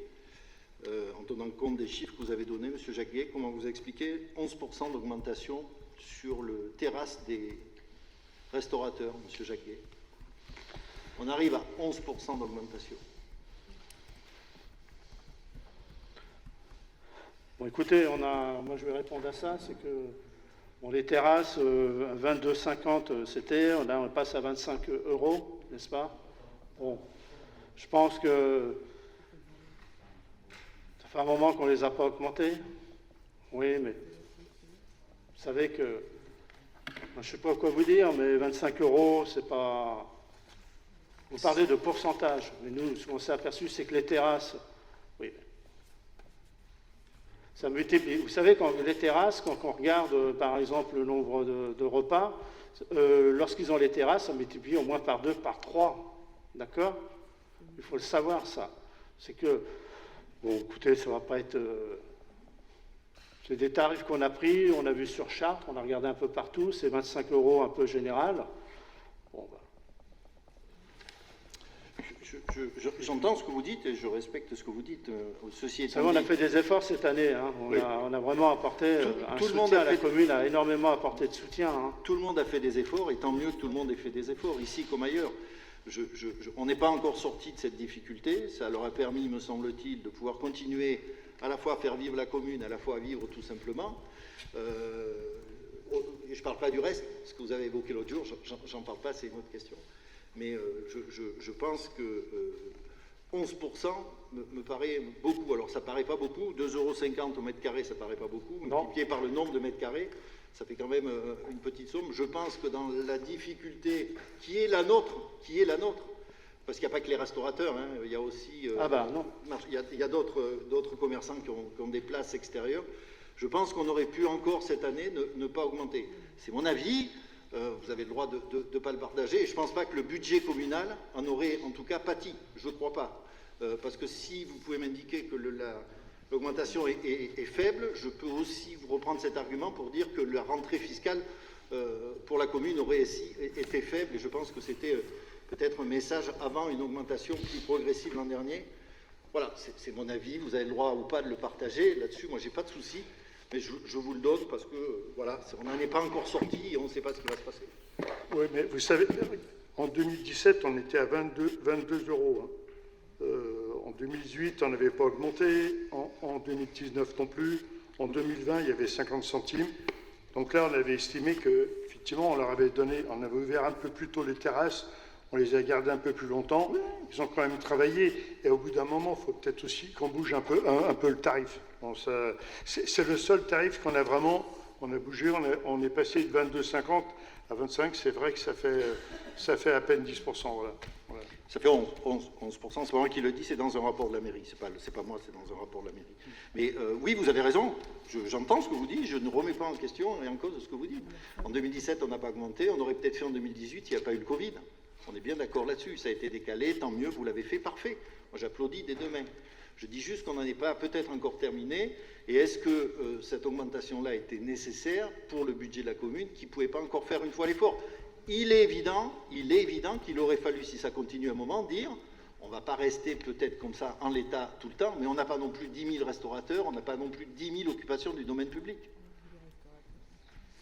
en tenant compte des chiffres que vous avez donnés, M. Jacquier, comment vous expliquez 11% d'augmentation sur le terrasse des restaurateurs, M. Jacquier? On arrive à 11% d'augmentation. Bon, écoutez, moi je vais répondre à ça, c'est que bon, les terrasses, 22,50 c'était, là on passe à 25 euros, n'est-ce pas? Bon, je pense que ça fait un moment qu'on ne les a pas augmentées. Oui, mais vous savez que, je ne sais pas quoi vous dire, mais 25 euros, c'est pas... Vous parlez de pourcentage, mais nous, ce qu'on s'est aperçu, c'est que les terrasses, oui, ça multiplie. Vous savez, quand les terrasses, quand on regarde, par exemple, le nombre de repas, lorsqu'ils ont les terrasses, ça multiplie au moins par 2, par 3. D'accord? Il faut le savoir, ça. C'est que, bon, écoutez, ça ne va pas être... c'est des tarifs qu'on a pris, on a vu sur Chartres, on a regardé un peu partout, c'est 25 euros un peu général. Bon, bah. J'entends ce que vous dites et je respecte ce que vous dites. Ceci étant on a dit, fait des efforts cette année. Hein. On a vraiment apporté un soutien. La commune a énormément apporté de soutien. Hein. Tout le monde a fait des efforts et tant mieux que tout le monde ait fait des efforts, ici comme ailleurs. On n'est pas encore sorti de cette difficulté. Ça leur a permis, me semble-t-il, de pouvoir continuer à la fois à faire vivre la commune, à la fois à vivre tout simplement. Et je ne parle pas du reste, ce que vous avez évoqué l'autre jour, j'en parle pas, c'est une autre question. Mais je pense que 11% me paraît beaucoup. Alors ça ne paraît pas beaucoup, 2,50 € au mètre carré, ça ne paraît pas beaucoup. Multiplié par le nombre de mètres carrés, ça fait quand même une petite somme. Je pense que dans la difficulté qui est la nôtre, parce qu'il n'y a pas que les restaurateurs, hein, il y a aussi il y a d'autres commerçants qui ont des places extérieures. Je pense qu'on aurait pu encore cette année ne pas augmenter. C'est mon avis. Vous avez le droit de ne pas le partager. Et je ne pense pas que le budget communal en aurait en tout cas pâti. Je ne crois pas. Parce que si vous pouvez m'indiquer que l'augmentation est faible, je peux aussi vous reprendre cet argument pour dire que la rentrée fiscale pour la commune aurait été faible. Et je pense que c'était peut-être un message avant une augmentation plus progressive l'an dernier. Voilà, c'est mon avis. Vous avez le droit ou pas de le partager. Là-dessus, moi, je n'ai pas de souci. Mais je vous le donne parce que, voilà, on n'en est pas encore sorti et on ne sait pas ce qui va se passer. Oui, mais vous savez, en 2017, on était à 22 euros. Hein. En 2018, on n'avait pas augmenté. En 2019 non plus. En 2020, il y avait 50 centimes. Donc là, on avait estimé que, effectivement, on leur avait donné, on avait ouvert un peu plus tôt les terrasses, on les a gardés un peu plus longtemps. Ils ont quand même travaillé. Et au bout d'un moment, il faut peut-être aussi qu'on bouge un peu le tarif. Bon, c'est le seul tarif qu'on a vraiment, on a bougé. On est passé de 22,50 à 25. C'est vrai que ça fait à peine 10%. Voilà. Ça fait 11%, c'est pas moi qui le dis, c'est dans un rapport de la mairie. C'est pas moi, c'est dans un rapport de la mairie. Mais oui, vous avez raison. J'entends ce que vous dites. Je ne remets pas en question et en cause ce que vous dites. En 2017, on n'a pas augmenté. On aurait peut-être fait en 2018. Il n'y a pas eu le Covid. On est bien d'accord là-dessus. Ça a été décalé. Tant mieux. Vous l'avez fait. Parfait. Moi, j'applaudis dès demain. Je dis juste qu'on n'en est pas peut-être encore terminé. Et est-ce que cette augmentation-là était nécessaire pour le budget de la commune qui ne pouvait pas encore faire une fois l'effort? Il est évident qu'il aurait fallu, si ça continue un moment, dire on ne va pas rester peut-être comme ça en l'état tout le temps, mais on n'a pas non plus 10 000 restaurateurs, on n'a pas non plus 10 000 occupations du domaine public.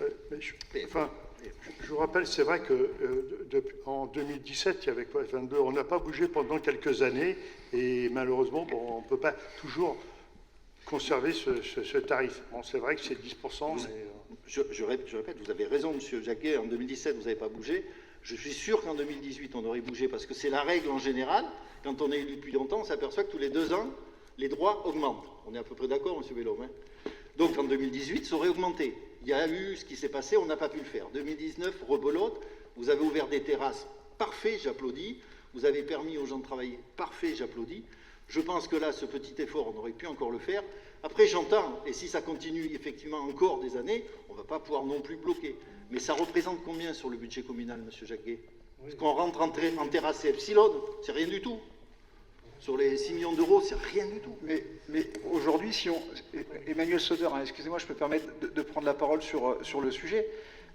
Je vous rappelle, c'est vrai qu'en 2017, il y avait quoi, 22, on n'a pas bougé pendant quelques années, et malheureusement, bon, on ne peut pas toujours conserver ce tarif. Bon, c'est vrai que c'est 10%, mais... Je répète, vous avez raison, M. Jacquet, en 2017, vous n'avez pas bougé. Je suis sûr qu'en 2018, on aurait bougé, parce que c'est la règle en général. Quand on est élu depuis longtemps, on s'aperçoit que tous les 2 ans, les droits augmentent. On est à peu près d'accord, M. Bellhomme, hein? Donc en 2018, ça aurait augmenté. Il y a eu ce qui s'est passé, on n'a pas pu le faire. 2019, rebelote, vous avez ouvert des terrasses, parfait, j'applaudis. Vous avez permis aux gens de travailler, parfait, j'applaudis. Je pense que là, ce petit effort, on aurait pu encore le faire. Après, j'entends, et si ça continue effectivement encore des années, on ne va pas pouvoir non plus bloquer. Mais ça représente combien sur le budget communal, M. Jacquet? Parce qu'on rentre en terrasse et epsilon, c'est rien du tout. Sur les 6 millions d'euros, c'est rien du tout. Mais aujourd'hui, si on... Emmanuel Sauter, hein, excusez-moi, je peux me permettre de prendre la parole sur le sujet,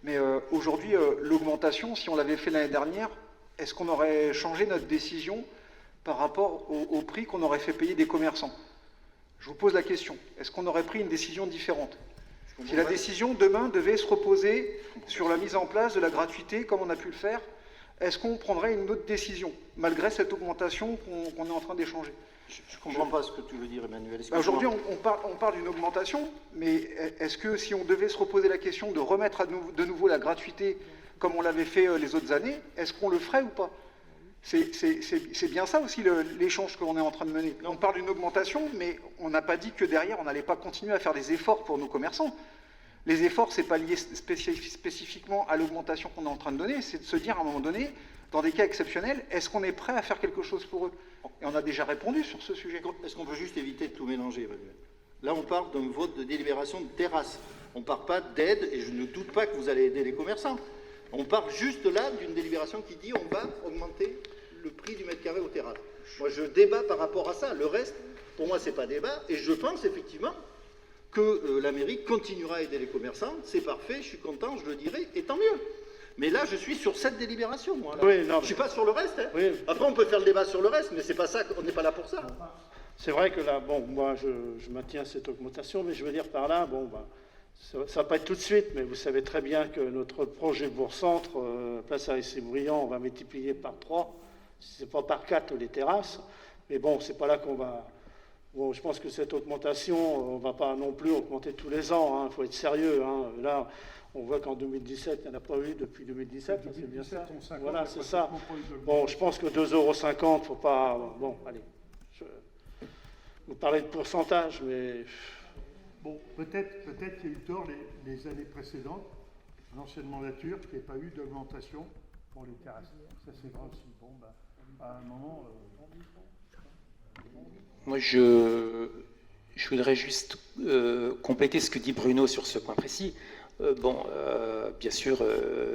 mais aujourd'hui, l'augmentation, si on l'avait fait l'année dernière, est-ce qu'on aurait changé notre décision par rapport au prix qu'on aurait fait payer des commerçants? Je vous pose la question. Est-ce qu'on aurait pris une décision différente? Si la décision, demain, devait se reposer sur la mise en place de la gratuité, comme on a pu le faire, est-ce qu'on prendrait une autre décision, malgré cette augmentation qu'on est en train d'échanger? Je ne comprends pas ce que tu veux dire, Emmanuel. Aujourd'hui, on parle d'une augmentation, mais est-ce que si on devait se reposer la question de remettre de nouveau la gratuité, comme on l'avait fait les autres années, est-ce qu'on le ferait ou pas? C'est bien ça aussi l'échange que l'on est en train de mener. On parle d'une augmentation, mais on n'a pas dit que derrière, on n'allait pas continuer à faire des efforts pour nos commerçants. Les efforts, ce n'est pas lié spécifiquement à l'augmentation qu'on est en train de donner, c'est de se dire à un moment donné, dans des cas exceptionnels, est-ce qu'on est prêt à faire quelque chose pour eux? Et on a déjà répondu sur ce sujet. Est-ce qu'on peut juste éviter de tout mélanger, Emmanuel? Là, on parle d'un vote de délibération de terrasse. On ne parle pas d'aide, et je ne doute pas que vous allez aider les commerçants. On parle juste là d'une délibération qui dit on va augmenter le prix du mètre carré au terrasse. Moi, je débat par rapport à ça. Le reste, pour moi, c'est pas débat. Et je pense effectivement que la mairie continuera à aider les commerçants. C'est parfait, je suis content, je le dirai, et tant mieux. Mais là, je suis sur cette délibération, moi. Là. Oui, non, je ne suis pas sur le reste. Hein. Oui. Après, on peut faire le débat sur le reste, mais c'est pas ça. On n'est pas là pour ça. C'est vrai que là, bon, moi, je maintiens cette augmentation, mais je veux dire par là, bon, bah, ça ne va pas être tout de suite, mais vous savez très bien que notre projet Bourg-Centre, Place Aristide-Briand, on va multiplier par 3, si ce n'est pas par 4 les terrasses. Mais bon, c'est pas là qu'on va... Bon, je pense que cette augmentation, on ne va pas non plus augmenter tous les ans, il faut être sérieux. Hein. Là, on voit qu'en 2017, il n'y en a pas eu depuis 2017, c'est bien ça. Voilà, c'est ça. Bon, je pense que 2,50 €, il ne faut pas... Bon, allez. Vous parlez de pourcentage, mais... Bon, peut-être qu'il y a eu tort les années précédentes, l'ancienne mandature, qu'il n'y ait pas eu d'augmentation pour les terrasses. Ça, c'est vrai aussi. Bon, ben, à un moment... Moi, je voudrais juste compléter ce que dit Bruno sur ce point précis. Bien sûr,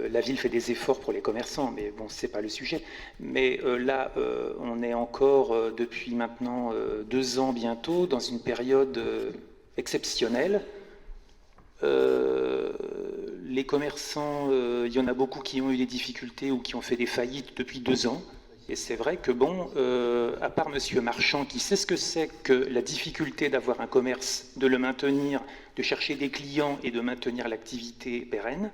la ville fait des efforts pour les commerçants, mais bon, c'est pas le sujet. Mais là, on est encore, depuis maintenant 2 ans bientôt, dans une période exceptionnelle. Les commerçants, il y en a beaucoup qui ont eu des difficultés ou qui ont fait des faillites depuis 2 ans. Et c'est vrai que, bon, à part Monsieur Marchand, qui sait ce que c'est que la difficulté d'avoir un commerce, de le maintenir, de chercher des clients et de maintenir l'activité pérenne,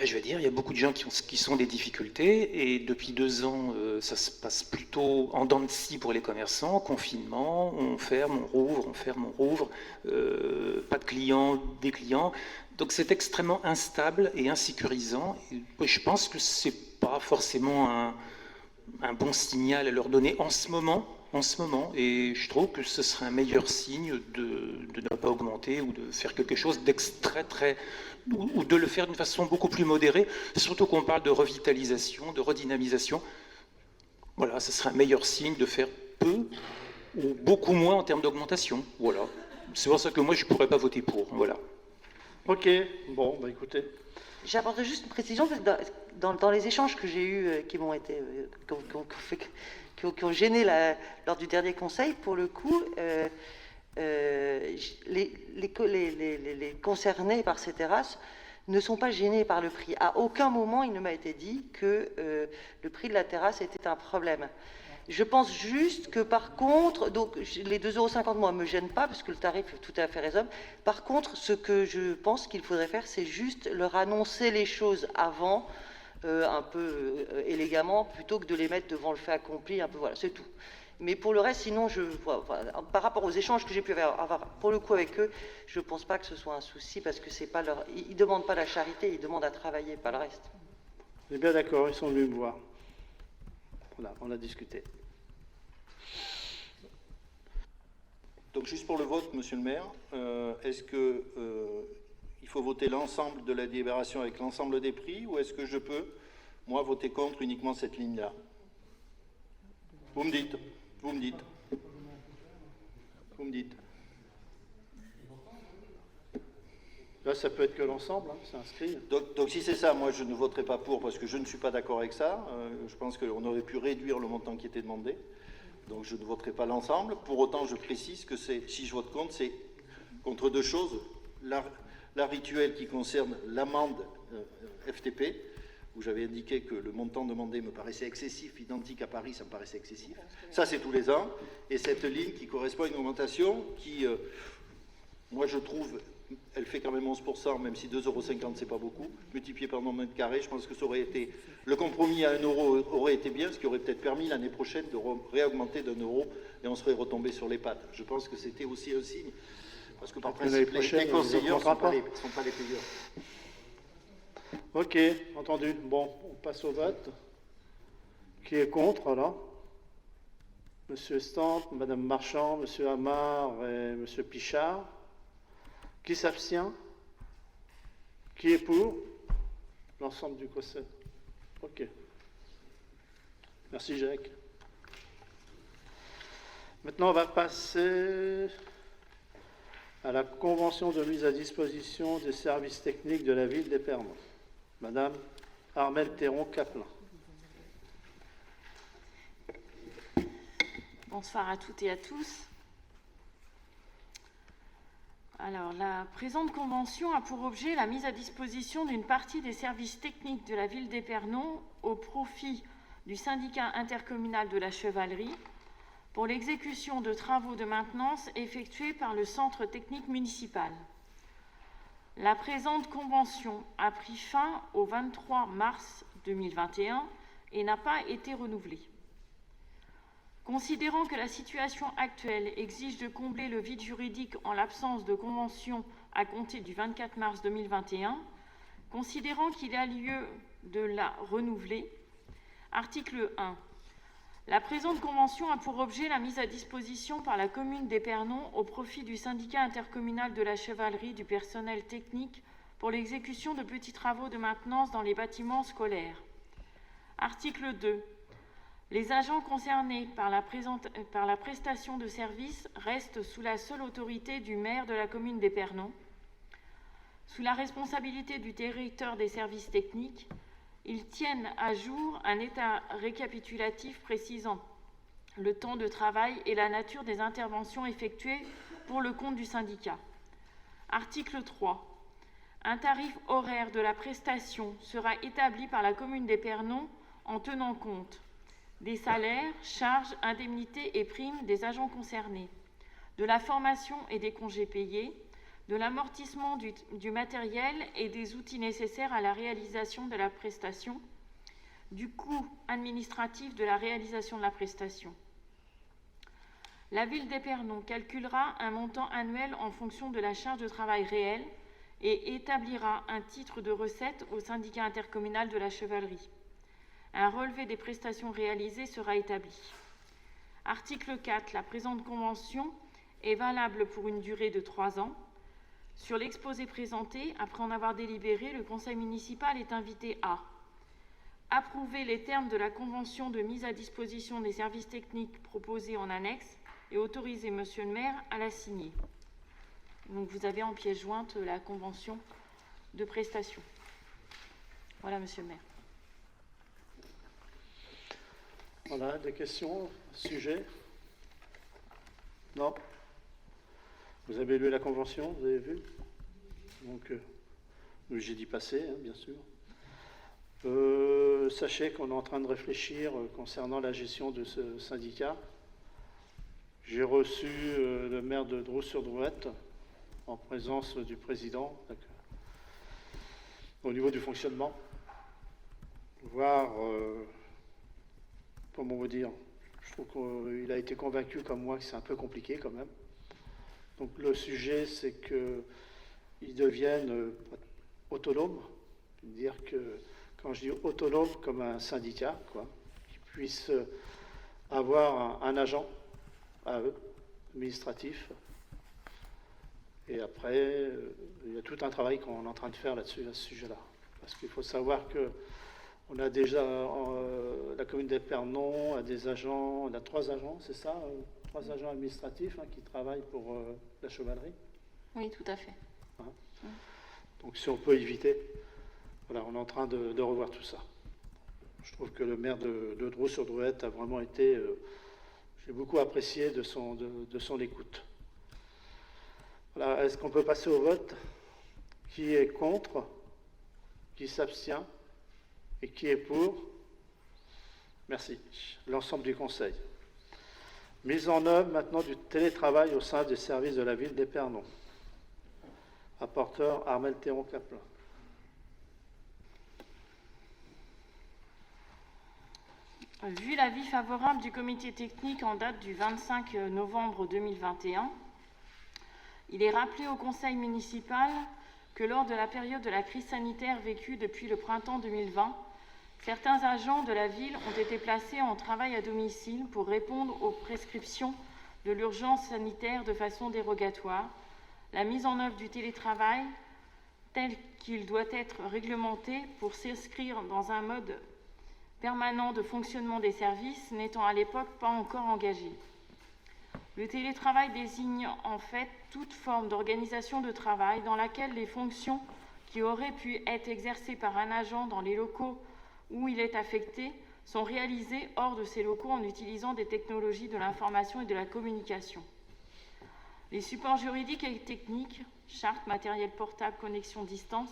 Je vais dire, il y a beaucoup de gens qui sont des difficultés, et depuis 2 ans, ça se passe plutôt en dents de scie pour les commerçants, confinement, on ferme, on rouvre, pas de clients, des clients. Donc c'est extrêmement instable et insécurisant. Et je pense que c'est pas forcément un bon signal à leur donner en ce moment, et je trouve que ce serait un meilleur signe de ne pas augmenter ou de faire quelque chose ou de le faire d'une façon beaucoup plus modérée, surtout qu'on parle de revitalisation, de redynamisation. Voilà, ce serait un meilleur signe de faire peu ou beaucoup moins en termes d'augmentation. Voilà. C'est pour ça que moi je ne pourrais pas voter pour. Voilà. Ok, bon, bah écoutez. J'apporterai juste une précision, parce que dans les échanges que j'ai eus, qui ont gêné lors du dernier conseil, pour le coup, les concernés par ces terrasses ne sont pas gênés par le prix. À aucun moment, il ne m'a été dit que le prix de la terrasse était un problème. Je pense juste que par contre, donc les 2,50 €, moi, ne me gênent pas, parce que le tarif est tout à fait raisonnable. Par contre, ce que je pense qu'il faudrait faire, c'est juste leur annoncer les choses avant, un peu élégamment, plutôt que de les mettre devant le fait accompli, un peu, voilà, c'est tout. Mais pour le reste, sinon, par rapport aux échanges que j'ai pu avoir pour le coup avec eux, je ne pense pas que ce soit un souci, parce que c'est pas leur... Ils ne demandent pas la charité, ils demandent à travailler, pas le reste. On est bien d'accord, ils sont venus me voir. Voilà, on a discuté. Donc juste pour le vote, monsieur le maire, est-ce que il faut voter l'ensemble de la délibération avec l'ensemble des prix, ou est-ce que je peux, moi, voter contre uniquement cette ligne-là? Vous me dites. Là, ça peut être que l'ensemble, hein, c'est inscrit. Donc si c'est ça, moi je ne voterai pas pour, parce que je ne suis pas d'accord avec ça. Je pense qu'on aurait pu réduire le montant qui était demandé. Donc je ne voterai pas l'ensemble. Pour autant, je précise que si je vote contre, c'est contre 2 choses. La rituelle qui concerne l'amende FTP, où j'avais indiqué que le montant demandé me paraissait excessif, identique à Paris, ça me paraissait excessif. Ça, c'est tous les ans. Et cette ligne qui correspond à une augmentation qui, moi, je trouve, elle fait quand même 11%, même si 2,50 €, c'est pas beaucoup. Multiplié par nombre de mètres carrés, je pense que ça aurait été... Le compromis à 1 € aurait été bien, ce qui aurait peut-être permis l'année prochaine de réaugmenter d'1 € et on serait retombé sur les pattes. Je pense que c'était aussi un signe. Parce que par principe, les conseillers ne sont pas les payeurs. Ok, entendu. Bon, on passe au vote. Qui est contre, alors? Monsieur Stamp, Madame Marchand, Monsieur Amar et Monsieur Pichard. Qui s'abstient? Qui est pour? L'ensemble du conseil. Ok. Merci, Jacques. Maintenant, on va passer à la convention de mise à disposition des services techniques de la ville d'Épernon. Madame Armelle Théron-Caplin. Bonsoir à toutes et à tous. Alors, la présente convention a pour objet la mise à disposition d'une partie des services techniques de la ville d'Épernon au profit du syndicat intercommunal de la chevalerie pour l'exécution de travaux de maintenance effectués par le centre technique municipal. La présente convention a pris fin au 23 mars 2021 et n'a pas été renouvelée. Considérant que la situation actuelle exige de combler le vide juridique en l'absence de convention à compter du 24 mars 2021, considérant qu'il y a lieu de la renouveler, article 1. La présente convention a pour objet la mise à disposition par la commune d'Épernon au profit du syndicat intercommunal de la chevalerie du personnel technique pour l'exécution de petits travaux de maintenance dans les bâtiments scolaires. Article 2. Les agents concernés par la prestation de services restent sous la seule autorité du maire de la commune d'Épernon. Sous la responsabilité du directeur des services techniques, ils tiennent à jour un état récapitulatif précisant le temps de travail et la nature des interventions effectuées pour le compte du syndicat. Article 3. Un tarif horaire de la prestation sera établi par la commune d'Épernon en tenant compte des salaires, charges, indemnités et primes des agents concernés, de la formation et des congés payés, de l'amortissement du matériel et des outils nécessaires à la réalisation de la prestation, du coût administratif de la réalisation de la prestation. La ville d'Épernon calculera un montant annuel en fonction de la charge de travail réelle et établira un titre de recette au syndicat intercommunal de la chevalerie. Un relevé des prestations réalisées sera établi. Article 4. La présente convention est valable pour une durée de 3 ans. Sur l'exposé présenté, après en avoir délibéré, le conseil municipal est invité à approuver les termes de la convention de mise à disposition des services techniques proposés en annexe et autoriser Monsieur le maire à la signer. Donc vous avez en pièce jointe la convention de prestation. Voilà, Monsieur le maire. Voilà, des questions, sujet? Non? Vous avez lu la convention, vous avez vu? Donc, j'ai dit passer, hein, bien sûr. Sachez qu'on est en train de réfléchir concernant la gestion de ce syndicat. J'ai reçu le maire de Dreux-sur-Drouette en présence du président, au niveau du fonctionnement, voir, comment vous dire, je trouve qu'il a été convaincu comme moi que c'est un peu compliqué quand même. Donc le sujet, c'est qu'ils deviennent autonomes, dire que, quand je dis autonome comme un syndicat, quoi, qu'ils puissent avoir un agent à eux, administratif. Et après, il y a tout un travail qu'on est en train de faire là-dessus, à ce sujet-là. Parce qu'il faut savoir qu'on a déjà, la commune d'Épernon a des agents, on a 3 agents, c'est ça, 3 agents administratifs qui travaillent pour la chevalerie. Oui, tout à fait. Hein. Donc si on peut éviter, voilà, on est en train de revoir tout ça. Je trouve que le maire de Dreux-sur-Drouette a vraiment été, j'ai beaucoup apprécié de son écoute. Voilà, est-ce qu'on peut passer au vote? Qui est contre? Qui s'abstient? Et qui est pour? Merci. L'ensemble du conseil. Mise en œuvre maintenant du télétravail au sein des services de la ville d'Épernon. Rapporteur Armel Théron-Caplin. Vu l'avis favorable du comité technique en date du 25 novembre 2021, il est rappelé au conseil municipal que lors de la période de la crise sanitaire vécue depuis le printemps 2020, certains agents de la ville ont été placés en travail à domicile pour répondre aux prescriptions de l'urgence sanitaire de façon dérogatoire. La mise en œuvre du télétravail tel qu'il doit être réglementé pour s'inscrire dans un mode permanent de fonctionnement des services n'étant à l'époque pas encore engagé. Le télétravail désigne en fait toute forme d'organisation de travail dans laquelle les fonctions qui auraient pu être exercées par un agent dans les locaux où il est affecté sont réalisées hors de ces locaux en utilisant des technologies de l'information et de la communication. Les supports juridiques et techniques, chartes, matériel portable, connexion distante,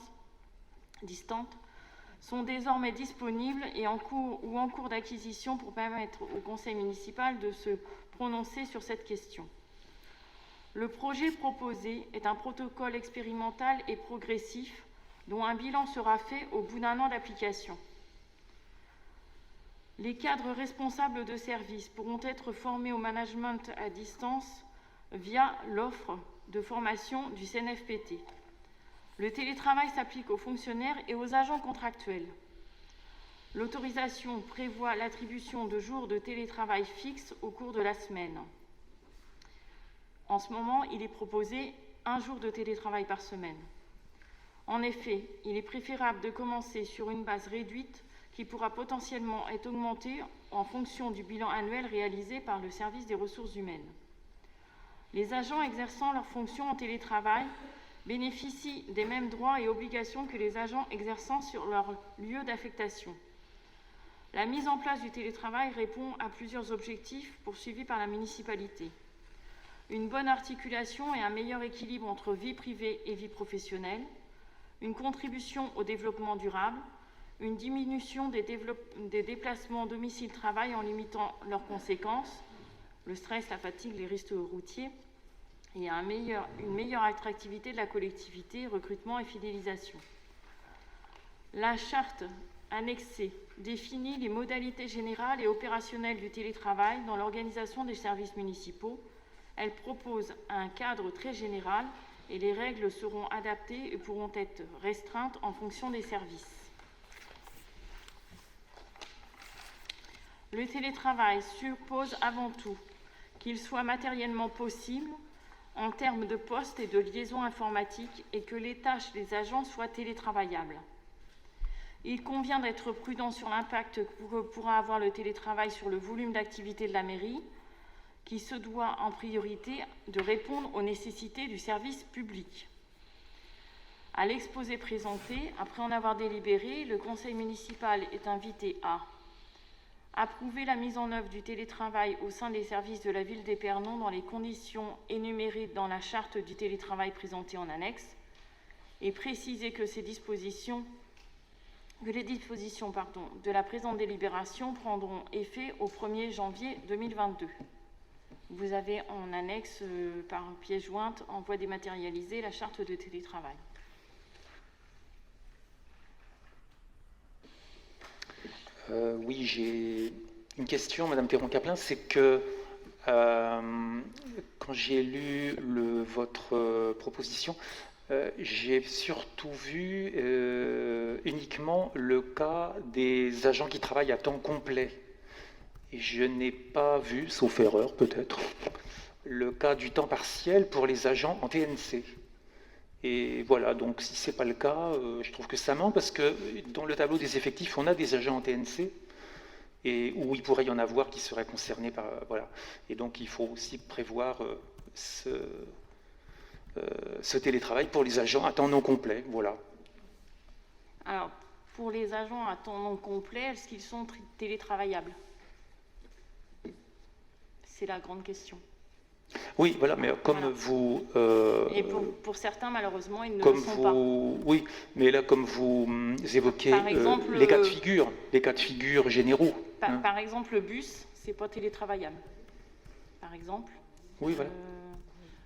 sont désormais disponibles et en cours d'acquisition pour permettre au conseil municipal de se prononcer sur cette question. Le projet proposé est un protocole expérimental et progressif dont un bilan sera fait au bout d'1 an d'application. Les cadres responsables de service pourront être formés au management à distance via l'offre de formation du CNFPT. Le télétravail s'applique aux fonctionnaires et aux agents contractuels. L'autorisation prévoit l'attribution de jours de télétravail fixes au cours de la semaine. En ce moment, il est proposé 1 jour de télétravail par semaine. En effet, il est préférable de commencer sur une base réduite qui pourra potentiellement être augmentée en fonction du bilan annuel réalisé par le service des ressources humaines. Les agents exerçant leurs fonctions en télétravail bénéficient des mêmes droits et obligations que les agents exerçant sur leur lieu d'affectation. La mise en place du télétravail répond à plusieurs objectifs poursuivis par la municipalité. Une bonne articulation et un meilleur équilibre entre vie privée et vie professionnelle, une contribution au développement durable, une diminution des déplacements domicile-travail en limitant leurs conséquences, le stress, la fatigue, les risques routiers, et à une meilleure attractivité de la collectivité, recrutement et fidélisation. La charte annexée définit les modalités générales et opérationnelles du télétravail dans l'organisation des services municipaux. Elle propose un cadre très général et les règles seront adaptées et pourront être restreintes en fonction des services. Le télétravail suppose avant tout qu'il soit matériellement possible en termes de postes et de liaisons informatiques et que les tâches des agents soient télétravaillables. Il convient d'être prudent sur l'impact que pourra avoir le télétravail sur le volume d'activité de la mairie, qui se doit en priorité de répondre aux nécessités du service public. À l'exposé présenté, après en avoir délibéré, le conseil municipal est invité à approuver la mise en œuvre du télétravail au sein des services de la ville d'Épernon dans les conditions énumérées dans la charte du télétravail présentée en annexe et préciser que les dispositions de la présente délibération prendront effet au 1er janvier 2022. Vous avez en annexe, par pièce jointe, en voie dématérialisée, la charte de télétravail. Oui, j'ai une question, Madame Théron-Caplin, c'est que quand j'ai lu votre proposition, j'ai surtout vu uniquement le cas des agents qui travaillent à temps complet. Et je n'ai pas vu, sauf erreur peut-être, le cas du temps partiel pour les agents en TNC. Et voilà, donc si ce n'est pas le cas, je trouve que ça manque parce que dans le tableau des effectifs, on a des agents en TNC et où il pourrait y en avoir qui seraient concernés par... voilà. Et donc il faut aussi prévoir ce télétravail pour les agents à temps non complet. Voilà. Alors, pour les agents à temps non complet, est-ce qu'ils sont télétravaillables? C'est la grande question. Oui, voilà, mais comme Voilà. vous... Et pour certains, malheureusement, ils ne comme le sont vous, pas. oui, mais là, comme vous évoquez Par exemple, les cas de figure généraux. hein. Par exemple, le bus, c'est pas télétravaillable. Par exemple. Oui, voilà.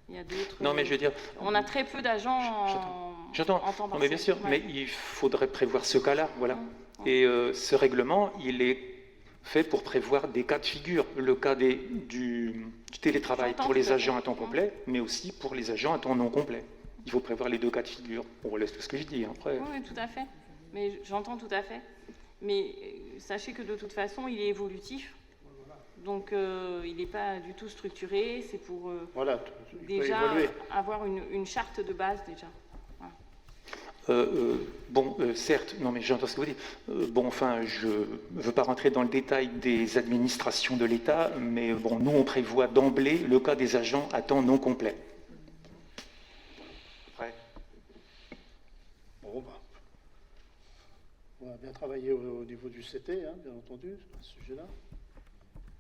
Il y a d'autres. Non, mais je veux dire... On a très peu d'agents en J'entends. temps partiel. Non, mais bien sûr, Ouais. mais il faudrait prévoir ce cas-là, voilà. Et ce règlement, il est fait pour prévoir des cas de figure. Le cas du télétravail J'entends pour les tout à agents fait. à temps complet, mais aussi pour les agents à temps non complet. Il faut prévoir les deux cas de figure. On relaisse tout ce que je dis, après... Oui, tout à fait. Mais j'entends tout à fait. Mais sachez que de toute façon, il est évolutif. Donc, il n'est pas du tout structuré. C'est pour Voilà, il peut déjà évoluer. avoir une charte de base déjà. Certes, non mais j'entends ce que vous dites. Bon, enfin, je ne veux pas rentrer dans le détail des administrations de l'État, mais bon, nous, on prévoit d'emblée le cas des agents à temps non complet. Ouais. Bon, bah, on a bien travaillé au niveau du CT, hein, bien entendu, à ce sujet-là.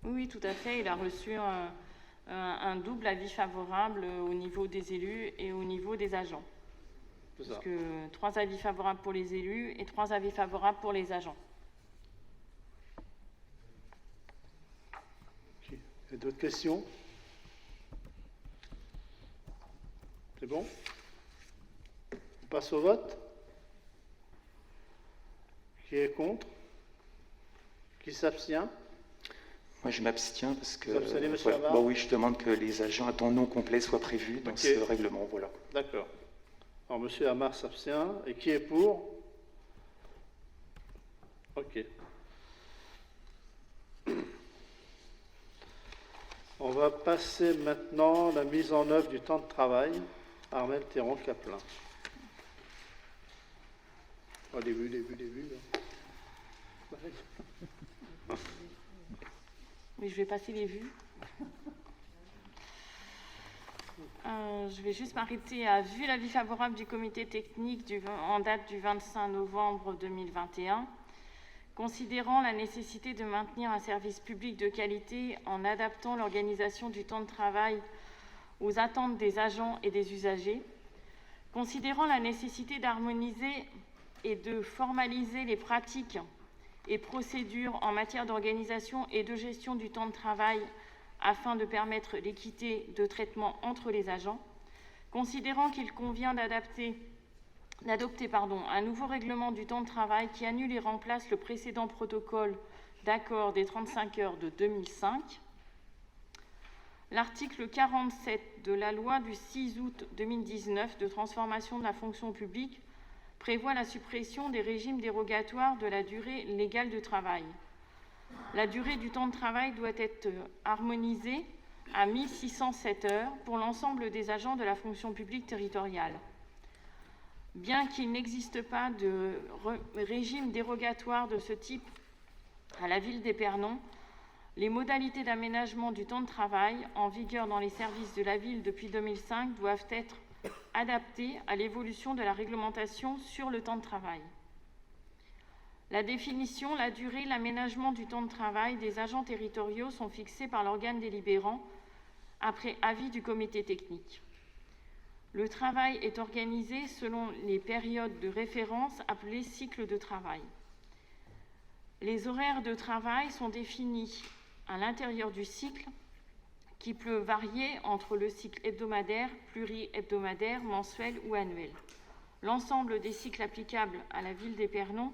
Oui, tout à fait. Il a reçu un double avis favorable au niveau des élus et au niveau des agents. C'est ça. Parce que 3 avis favorables pour les élus et 3 avis favorables pour les agents. Ok. Il y a d'autres questions? C'est bon? On passe au vote. Qui est contre? Qui s'abstient? Moi, je m'abstiens parce que... Vous abstenez, monsieur Amar? Bon, oui, je demande que les agents à temps non complet soient prévus dans Ok. ce règlement, voilà. D'accord. Alors, monsieur Amar s'abstient. Et qui est pour? Ok. On va passer maintenant à la mise en œuvre du temps de travail. Armel Théron-Caplin. Oh, les vues, là. Oui, je vais passer les vues. Je vais juste m'arrêter à vu l'avis favorable du comité technique en date du 25 novembre 2021, considérant la nécessité de maintenir un service public de qualité en adaptant l'organisation du temps de travail aux attentes des agents et des usagers, considérant la nécessité d'harmoniser et de formaliser les pratiques et procédures en matière d'organisation et de gestion du temps de travail afin de permettre l'équité de traitement entre les agents, considérant qu'il convient d'adopter un nouveau règlement du temps de travail qui annule et remplace le précédent protocole d'accord des 35 heures de 2005. L'article 47 de la loi du 6 août 2019 de transformation de la fonction publique prévoit la suppression des régimes dérogatoires de la durée légale de travail. La durée du temps de travail doit être harmonisée à 1607 heures pour l'ensemble des agents de la fonction publique territoriale. Bien qu'il n'existe pas de régime dérogatoire de ce type à la ville d'Épernon, les modalités d'aménagement du temps de travail en vigueur dans les services de la ville depuis 2005 doivent être adaptées à l'évolution de la réglementation sur le temps de travail. La définition, la durée, l'aménagement du temps de travail des agents territoriaux sont fixés par l'organe délibérant après avis du comité technique. Le travail est organisé selon les périodes de référence appelées cycles de travail. Les horaires de travail sont définis à l'intérieur du cycle qui peut varier entre le cycle hebdomadaire, pluri-hebdomadaire, mensuel ou annuel. L'ensemble des cycles applicables à la ville d'Épernon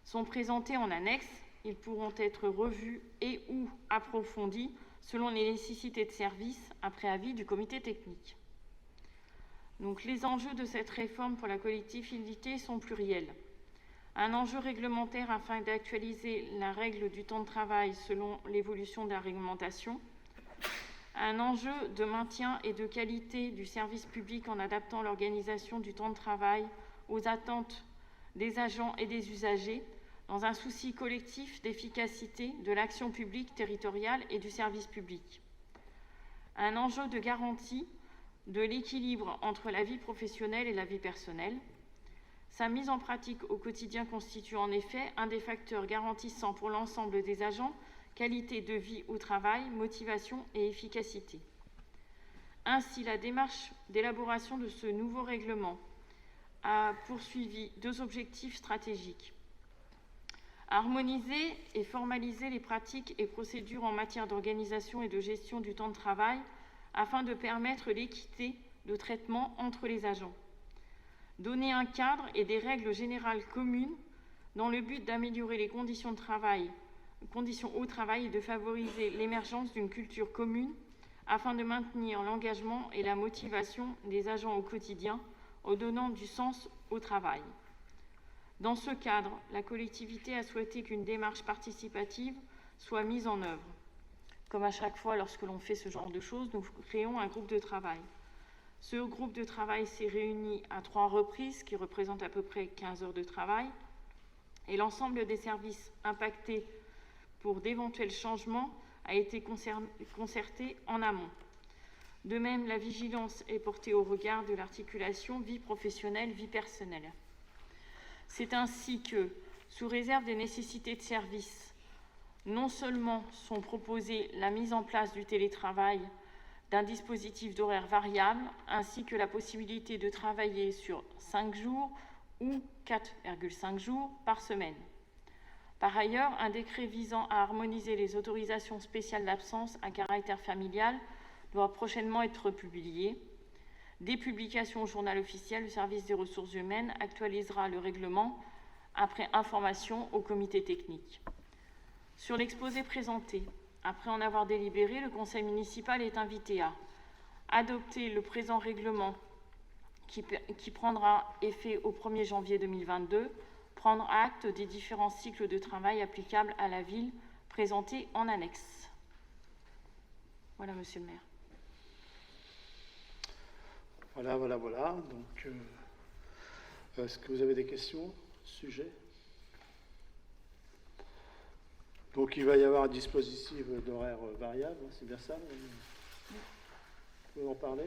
sont présentés en annexe. Ils pourront être revus et ou approfondis selon les nécessités de service après avis du comité technique. Donc, les enjeux de cette réforme pour la collectivité sont pluriels. Un enjeu réglementaire afin d'actualiser la règle du temps de travail selon l'évolution de la réglementation. Un enjeu de maintien et de qualité du service public en adaptant l'organisation du temps de travail aux attentes des agents et des usagers dans un souci collectif d'efficacité de l'action publique territoriale et du service public. Un enjeu de garantie de l'équilibre entre la vie professionnelle et la vie personnelle. Sa mise en pratique au quotidien constitue en effet un des facteurs garantissant pour l'ensemble des agents qualité de vie au travail, motivation et efficacité. Ainsi, la démarche d'élaboration de ce nouveau règlement a poursuivi deux objectifs stratégiques. Harmoniser et formaliser les pratiques et procédures en matière d'organisation et de gestion du temps de travail afin de permettre l'équité de traitement entre les agents. Donner un cadre et des règles générales communes dans le but d'améliorer les conditions au travail et de favoriser l'émergence d'une culture commune afin de maintenir l'engagement et la motivation des agents au quotidien en donnant du sens au travail. Dans ce cadre, la collectivité a souhaité qu'une démarche participative soit mise en œuvre. Comme à chaque fois lorsque l'on fait ce genre de choses, nous créons un groupe de travail. Ce groupe de travail s'est réuni à 3 reprises, ce qui représente à peu près 15 heures de travail, et l'ensemble des services impactés pour d'éventuels changements a été concerté en amont. De même, la vigilance est portée au regard de l'articulation vie professionnelle, vie personnelle. C'est ainsi que, sous réserve des nécessités de service, non seulement sont proposées la mise en place du télétravail, d'un dispositif d'horaire variable, ainsi que la possibilité de travailler sur 5 jours ou 4,5 jours par semaine. Par ailleurs, un décret visant à harmoniser les autorisations spéciales d'absence à caractère familial doit prochainement être publié. Dès publication au journal officiel, le service des ressources humaines actualisera le règlement après information au comité technique. Sur l'exposé présenté, après en avoir délibéré, le conseil municipal est invité à adopter le présent règlement qui prendra effet au 1er janvier 2022, prendre acte des différents cycles de travail applicables à la ville présentés en annexe. Voilà, monsieur le maire. Voilà. Donc, est-ce que vous avez des questions, sujet? Donc, il va y avoir un dispositif d'horaire variable, c'est bien ça? Vous pouvez en parler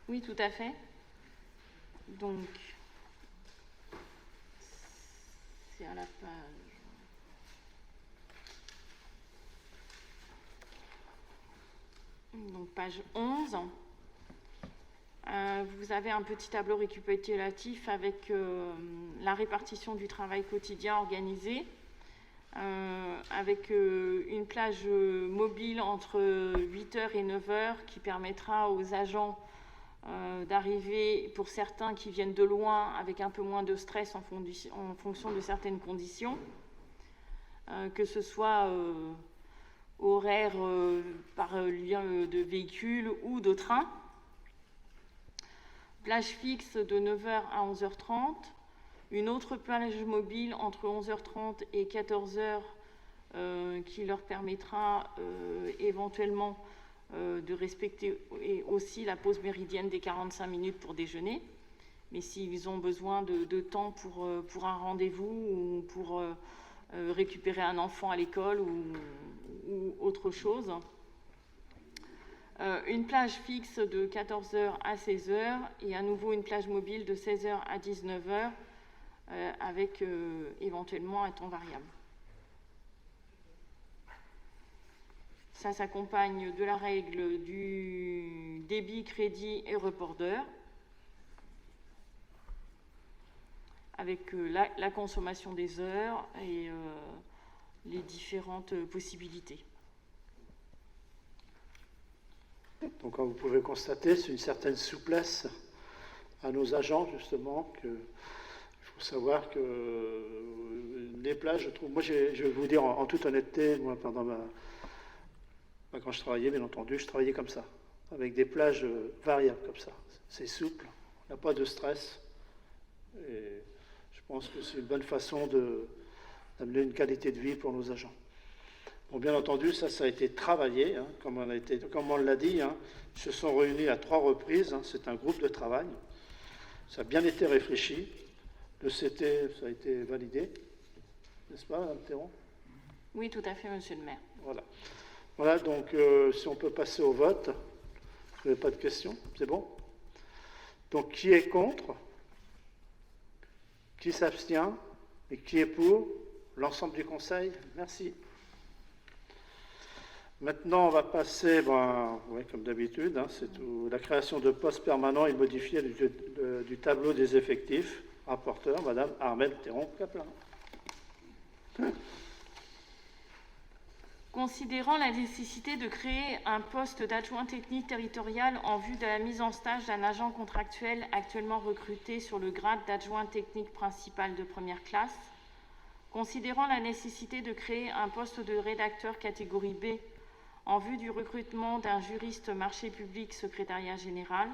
Oui, tout à fait. Donc, c'est à la page. Donc, page 11. Vous avez un petit tableau récapitulatif avec la répartition du travail quotidien organisé, avec une plage mobile entre 8h et 9h qui permettra aux agents d'arriver, pour certains qui viennent de loin, avec un peu moins de stress en fonction de certaines conditions, que ce soit horaire par lien de véhicule ou de train. Plage fixe de 9h à 11h30. Une autre plage mobile entre 11h30 et 14h qui leur permettra éventuellement de respecter aussi la pause méridienne des 45 minutes pour déjeuner. Mais s'ils ont besoin de temps pour un rendez-vous ou pour récupérer un enfant à l'école ou autre chose. Une plage fixe de 14h à 16h et à nouveau une plage mobile de 16h à 19h avec éventuellement un temps variable. Ça s'accompagne de la règle du débit, crédit et report d'heures, avec la consommation des heures et les différentes possibilités. Donc, comme vous pouvez constater, c'est une certaine souplesse à nos agents, justement, que il faut savoir que les plages, je trouve, moi je vais vous dire en toute honnêteté, moi pendant quand je travaillais, bien entendu, je travaillais comme ça, avec des plages variables comme ça. C'est souple, on n'a pas de stress, et je pense que c'est une bonne façon d'amener une qualité de vie pour nos agents. Bon, bien entendu, ça a été travaillé, hein, comme on l'a dit, hein, ils se sont réunis à 3 reprises, hein, c'est un groupe de travail, ça a bien été réfléchi. Le CT, ça a été validé, n'est-ce pas, Mme Théron? Oui, tout à fait, monsieur le maire. Voilà. Voilà, donc si on peut passer au vote. Vous n'avez pas de questions? C'est bon? Donc, qui est contre? Qui s'abstient? Et qui est pour? L'ensemble du Conseil? Merci. Maintenant, on va passer, comme d'habitude, hein, c'est tout, la création de postes permanents et modifier du tableau des effectifs. Rapporteur, Madame Armelle Théron-Caplin. Considérant la nécessité de créer un poste d'adjoint technique territorial en vue de la mise en stage d'un agent contractuel actuellement recruté sur le grade d'adjoint technique principal de première classe, considérant la nécessité de créer un poste de rédacteur catégorie B en vue du recrutement d'un juriste marché public secrétariat général,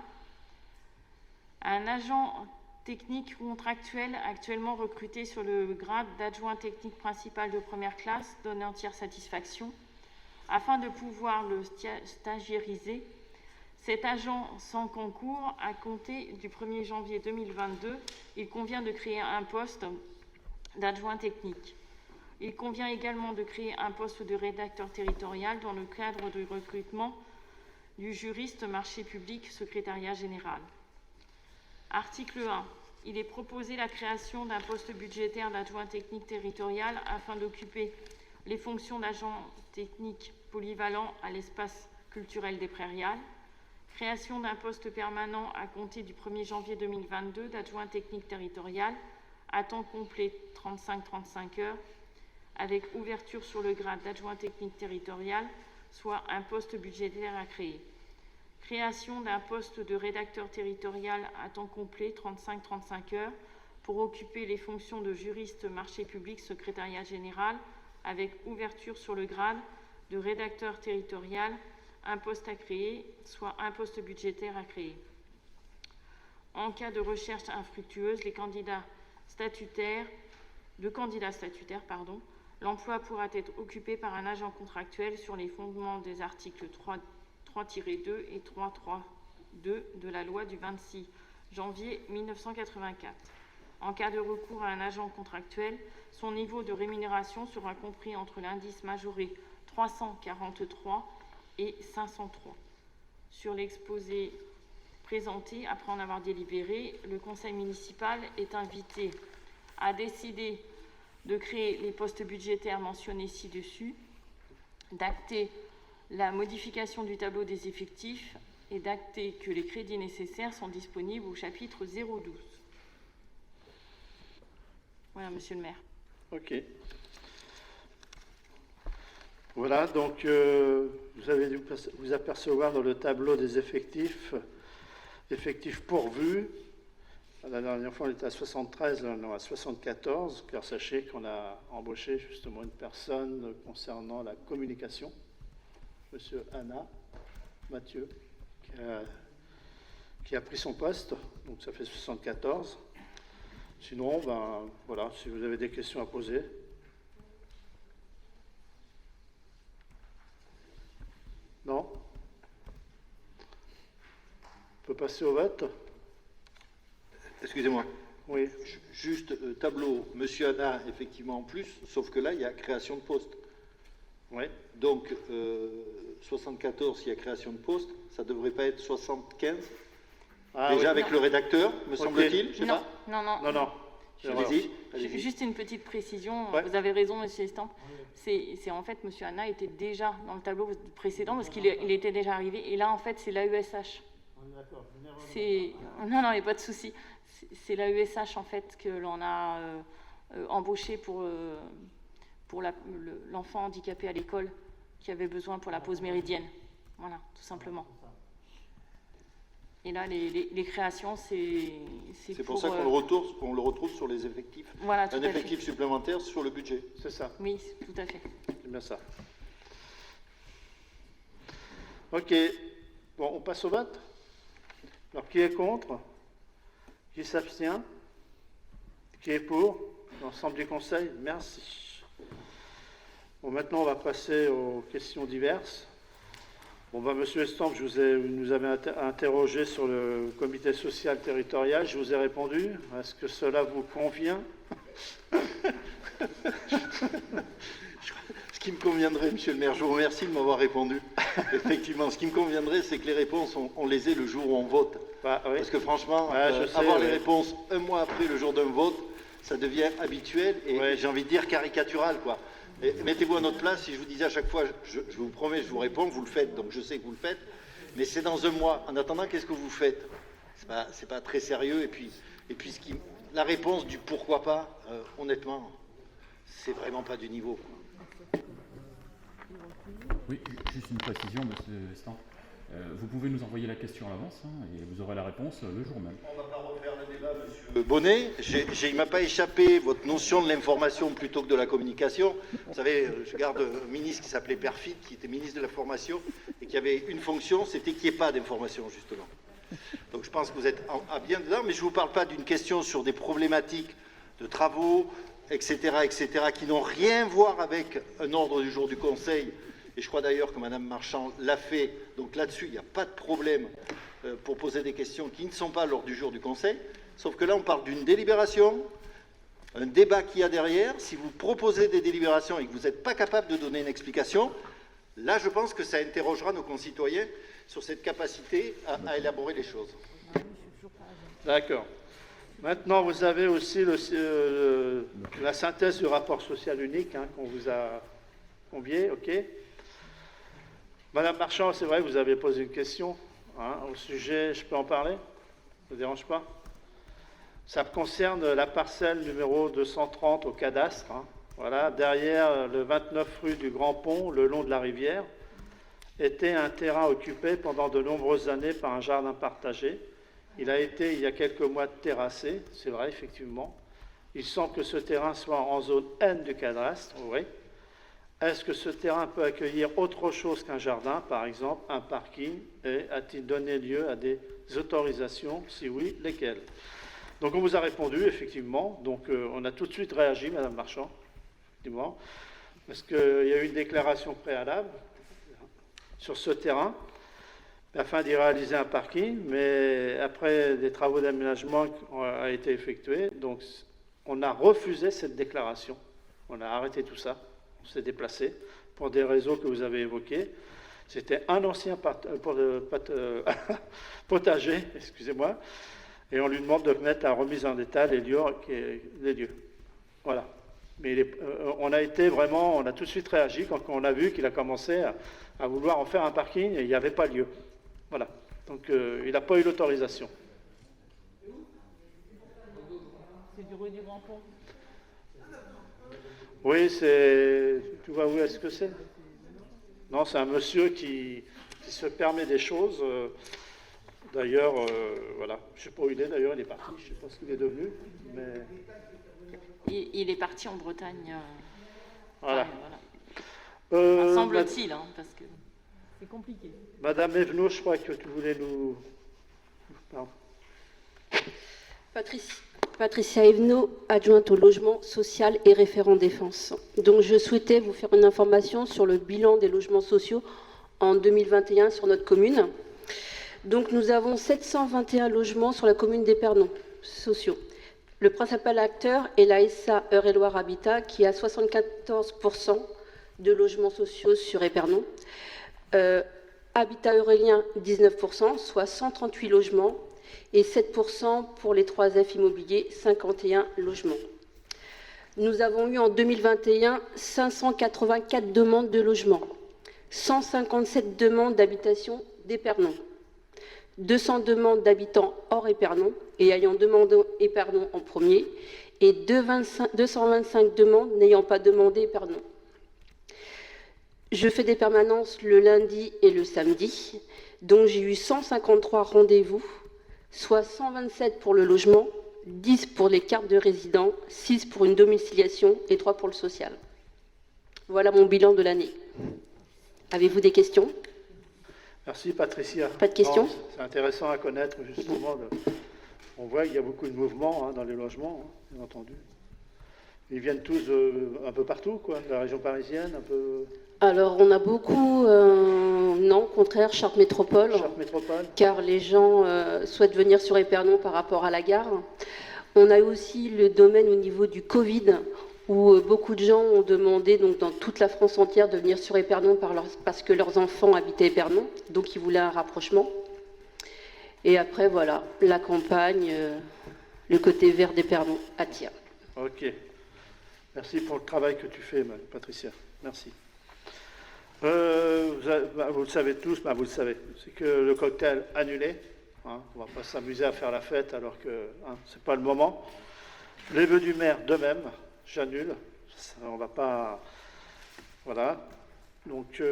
un agent technique contractuel actuellement recruté sur le grade d'adjoint technique principal de première classe donne entière satisfaction. Afin de pouvoir le stagiairiser, cet agent sans concours, à compter du 1er janvier 2022, il convient de créer un poste d'adjoint technique. Il convient également de créer un poste de rédacteur territorial dans le cadre du recrutement du juriste marché public secrétariat général. Article 1. Il est proposé la création d'un poste budgétaire d'adjoint technique territorial afin d'occuper les fonctions d'agent technique polyvalent à l'espace culturel des Prairiales. Création d'un poste permanent à compter du 1er janvier 2022 d'adjoint technique territorial à temps complet 35-35 heures avec ouverture sur le grade d'adjoint technique territorial, soit un poste budgétaire à créer. Création d'un poste de rédacteur territorial à temps complet, 35-35 heures, pour occuper les fonctions de juriste marché public secrétariat général, avec ouverture sur le grade de rédacteur territorial, un poste à créer, soit un poste budgétaire à créer. En cas de recherche infructueuse, l'emploi pourra être occupé par un agent contractuel sur les fondements des articles 3-2 et 3.3.2 de la loi du 26 janvier 1984. En cas de recours à un agent contractuel, son niveau de rémunération sera compris entre l'indice majoré 343 et 503. Sur l'exposé présenté, après en avoir délibéré, le conseil municipal est invité à décider de créer les postes budgétaires mentionnés ci-dessus, d'acter la modification du tableau des effectifs et d'acter que les crédits nécessaires sont disponibles au chapitre 012. Voilà, monsieur le maire. Ok. Voilà, donc vous avez dû vous apercevoir dans le tableau des effectifs pourvus. La dernière fois, on était à 73, là, on est à 74, car sachez qu'on a embauché justement une personne concernant la communication, Monsieur Anna Mathieu, qui a pris son poste, donc ça fait 74. Sinon, ben, voilà, si vous avez des questions à poser. Non? On peut passer au vote? Excusez-moi. Oui. Juste tableau, Monsieur Anna, effectivement en plus, sauf que là, il y a création de poste. Oui. Donc, 74, il y a création de poste, ça ne devrait pas être 75 Ah, déjà oui. avec le rédacteur, me semble-t-il, je sais Non, pas. non, non. Non, non. Allez-y. Juste une petite précision. Ouais. Vous avez raison, Monsieur Estampe. C'est en fait, Monsieur Anna était déjà dans le tableau précédent parce qu'il était déjà arrivé. Et là, en fait, c'est l'AESH. Non, non, il n'y a pas de souci. C'est l'AESH, en fait, que l'on a embauché pour l'enfant handicapé à l'école qui avait besoin pour la pause méridienne. Voilà, tout simplement. Et là, les créations, c'est pour ça qu'on le retrouve sur les effectifs. Voilà, tout un à effectif fait. supplémentaire sur le budget. C'est ça. Oui, tout à fait. C'est bien ça. Ok. Bon, on passe au vote. Alors, qui est contre? Qui s'abstient? Qui est pour? L'ensemble du Conseil? Merci. Bon, maintenant, on va passer aux questions diverses. Bon, ben, Monsieur Estampe, vous nous avez interrogé sur le comité social territorial. Je vous ai répondu. Est-ce que cela vous convient? Ce qui me conviendrait, Monsieur le maire, je vous remercie de m'avoir répondu. Effectivement, ce qui me conviendrait, c'est que les réponses, on les ait le jour où on vote. Bah, oui. Parce que franchement, Ouais, je sais, avoir les ouais. réponses un mois après le jour d'un vote, ça devient habituel et Ouais. j'ai envie de dire caricatural, quoi. Et mettez-vous à notre place, si je vous disais à chaque fois, je vous promets, je vous réponds, vous le faites, donc je sais que vous le faites, mais c'est dans un mois. En attendant, qu'est-ce que vous faites? C'est pas très sérieux, et puis la réponse du pourquoi pas, honnêtement, c'est vraiment pas du niveau, quoi. Oui, juste une précision, Monsieur Estampe. Vous pouvez nous envoyer la question à l'avance et vous aurez la réponse le jour même. On ne va pas refaire le débat, Monsieur Bonnet. Il ne m'a pas échappé votre notion de l'information plutôt que de la communication. Vous savez, je garde un ministre qui s'appelait Perfit, qui était ministre de la formation et qui avait une fonction, c'était qu'il n'y ait pas d'information, justement. Donc je pense que vous êtes à bien dedans, mais je ne vous parle pas d'une question sur des problématiques de travaux, etc., qui n'ont rien à voir avec un ordre du jour du Conseil. Et je crois d'ailleurs que Mme Marchand l'a fait. Donc là-dessus, il n'y a pas de problème pour poser des questions qui ne sont pas à l'ordre du jour du Conseil. Sauf que là, on parle d'une délibération, un débat qu'il y a derrière. Si vous proposez des délibérations et que vous n'êtes pas capable de donner une explication, là, je pense que ça interrogera nos concitoyens sur cette capacité à élaborer les choses. D'accord. Maintenant, vous avez aussi la synthèse du rapport social unique qu'on vous a convié, ok. Madame Marchand, c'est vrai, vous avez posé une question au sujet, je peux en parler? Ça ne dérange pas? Ça concerne la parcelle numéro 230 au cadastre. Voilà, derrière le 29 rue du Grand Pont, le long de la rivière, était un terrain occupé pendant de nombreuses années par un jardin partagé. Il a été, il y a quelques mois, terrassé, c'est vrai, effectivement. Il semble que ce terrain soit en zone N du cadastre, oui. Est-ce que ce terrain peut accueillir autre chose qu'un jardin, par exemple un parking, et a-t-il donné lieu à des autorisations? Si oui, lesquelles? Donc on vous a répondu, effectivement. Donc on a tout de suite réagi, Madame Marchand, effectivement, parce qu'il y a eu une déclaration préalable sur ce terrain, afin d'y réaliser un parking, mais après des travaux d'aménagement ont été effectués, donc on a refusé cette déclaration. On a arrêté tout ça. On s'est déplacé pour des raisons que vous avez évoquées. C'était un ancien potager, excusez-moi, et on lui demande de mettre la remise en état les lieux. Voilà. Mais on a été vraiment, on a tout de suite réagi quand on a vu qu'il a commencé à vouloir en faire un parking et il n'y avait pas lieu. Voilà. Donc il n'a pas eu l'autorisation. C'est du rue du Grand Pont. Oui, c'est. Tu vois où est-ce que c'est? Non, c'est un monsieur qui se permet des choses. D'ailleurs, voilà, je ne sais pas où il est, d'ailleurs, il est parti, je ne sais pas ce qu'il est devenu. Mais... Il est parti en Bretagne. Voilà. Enfin, semble-t-il, hein, parce que c'est compliqué. Madame Evenot, je crois que tu voulais nous... Pardon. Patricia Evenot, adjointe au logement social et référent défense. Donc je souhaitais vous faire une information sur le bilan des logements sociaux en 2021 sur notre commune. Donc nous avons 721 logements sur la commune d'Épernon sociaux. Le principal acteur est la SA Eure-et-Loire Habitat qui a 74% de logements sociaux sur Épernon. Habitat Eurélien 19%, soit 138 logements, et 7% pour les 3F immobiliers, 51 logements. Nous avons eu en 2021 584 demandes de logement, 157 demandes d'habitation d'Épernon, 200 demandes d'habitants hors Épernon et ayant demandé Épernon en premier, et 225 demandes n'ayant pas demandé Épernon. Je fais des permanences le lundi et le samedi, donc j'ai eu 153 rendez-vous, soit 127 pour le logement, 10 pour les cartes de résident, 6 pour une domiciliation et 3 pour le social. Voilà mon bilan de l'année. Avez-vous des questions? Merci Patricia. Pas de questions? C'est intéressant à connaître justement. On voit qu'il y a beaucoup de mouvements dans les logements, bien entendu. Ils viennent tous un peu partout, quoi, de la région parisienne, un peu... Alors, on a beaucoup, non, au contraire, Chartres Métropole, car les gens souhaitent venir sur Épernon par rapport à la gare. On a aussi le domaine au niveau du Covid, où beaucoup de gens ont demandé, donc dans toute la France entière, de venir sur Épernon parce que leurs enfants habitaient Épernon, donc ils voulaient un rapprochement. Et après, voilà, la campagne, le côté vert d'Épernon attire. Ok. Merci pour le travail que tu fais, Patricia. Merci. Vous le savez tous, vous le savez, c'est que le cocktail annulé, on ne va pas s'amuser à faire la fête alors que ce n'est pas le moment. Les vœux du maire, de même, j'annule, on ne va pas... Voilà. Donc,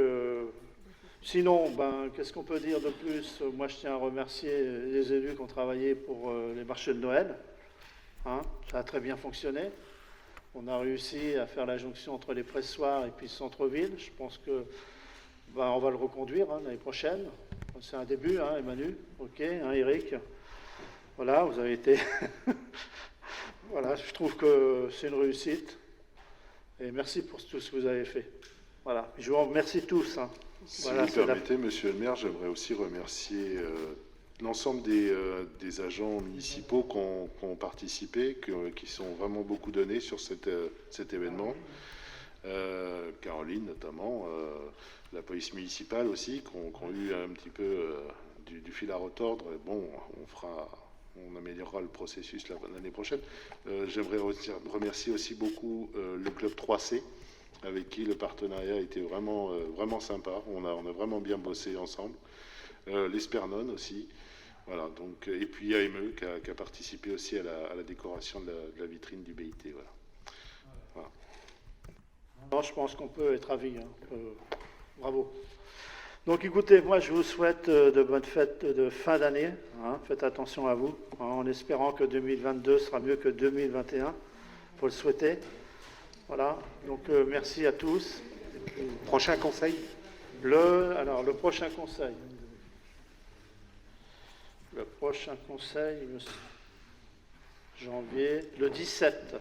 sinon, qu'est-ce qu'on peut dire de plus? Moi, je tiens à remercier les élus qui ont travaillé pour les marchés de Noël. Ça a très bien fonctionné. On a réussi à faire la jonction entre les pressoirs et puis le centre-ville. Je pense que on va le reconduire l'année prochaine. C'est un début, Emmanuel. Ok, Eric. Voilà, vous avez été... Voilà, je trouve que c'est une réussite. Et merci pour tout ce que vous avez fait. Voilà, je vous remercie tous. Si vous permettez, Monsieur le maire, j'aimerais aussi remercier l'ensemble des agents municipaux qui ont participé, qui sont vraiment beaucoup donnés sur cet événement. Caroline notamment, la police municipale aussi, qui ont eu un petit peu du fil à retordre. Bon, on améliorera le processus l'année prochaine. J'aimerais remercier aussi beaucoup le club 3C, avec qui le partenariat était vraiment, vraiment sympa. On a vraiment bien bossé ensemble. L'Espernon aussi. Voilà, donc, et puis AME qui a participé aussi à la décoration de la vitrine du BIT. Voilà. Non, je pense qu'on peut être ravis. Bravo. Donc écoutez, moi je vous souhaite de bonnes fêtes de fin d'année. Faites attention à vous, en espérant que 2022 sera mieux que 2021. Il faut le souhaiter. Voilà, donc merci à tous. Prochain conseil? Alors, le prochain conseil. Le prochain conseil, janvier, le 17.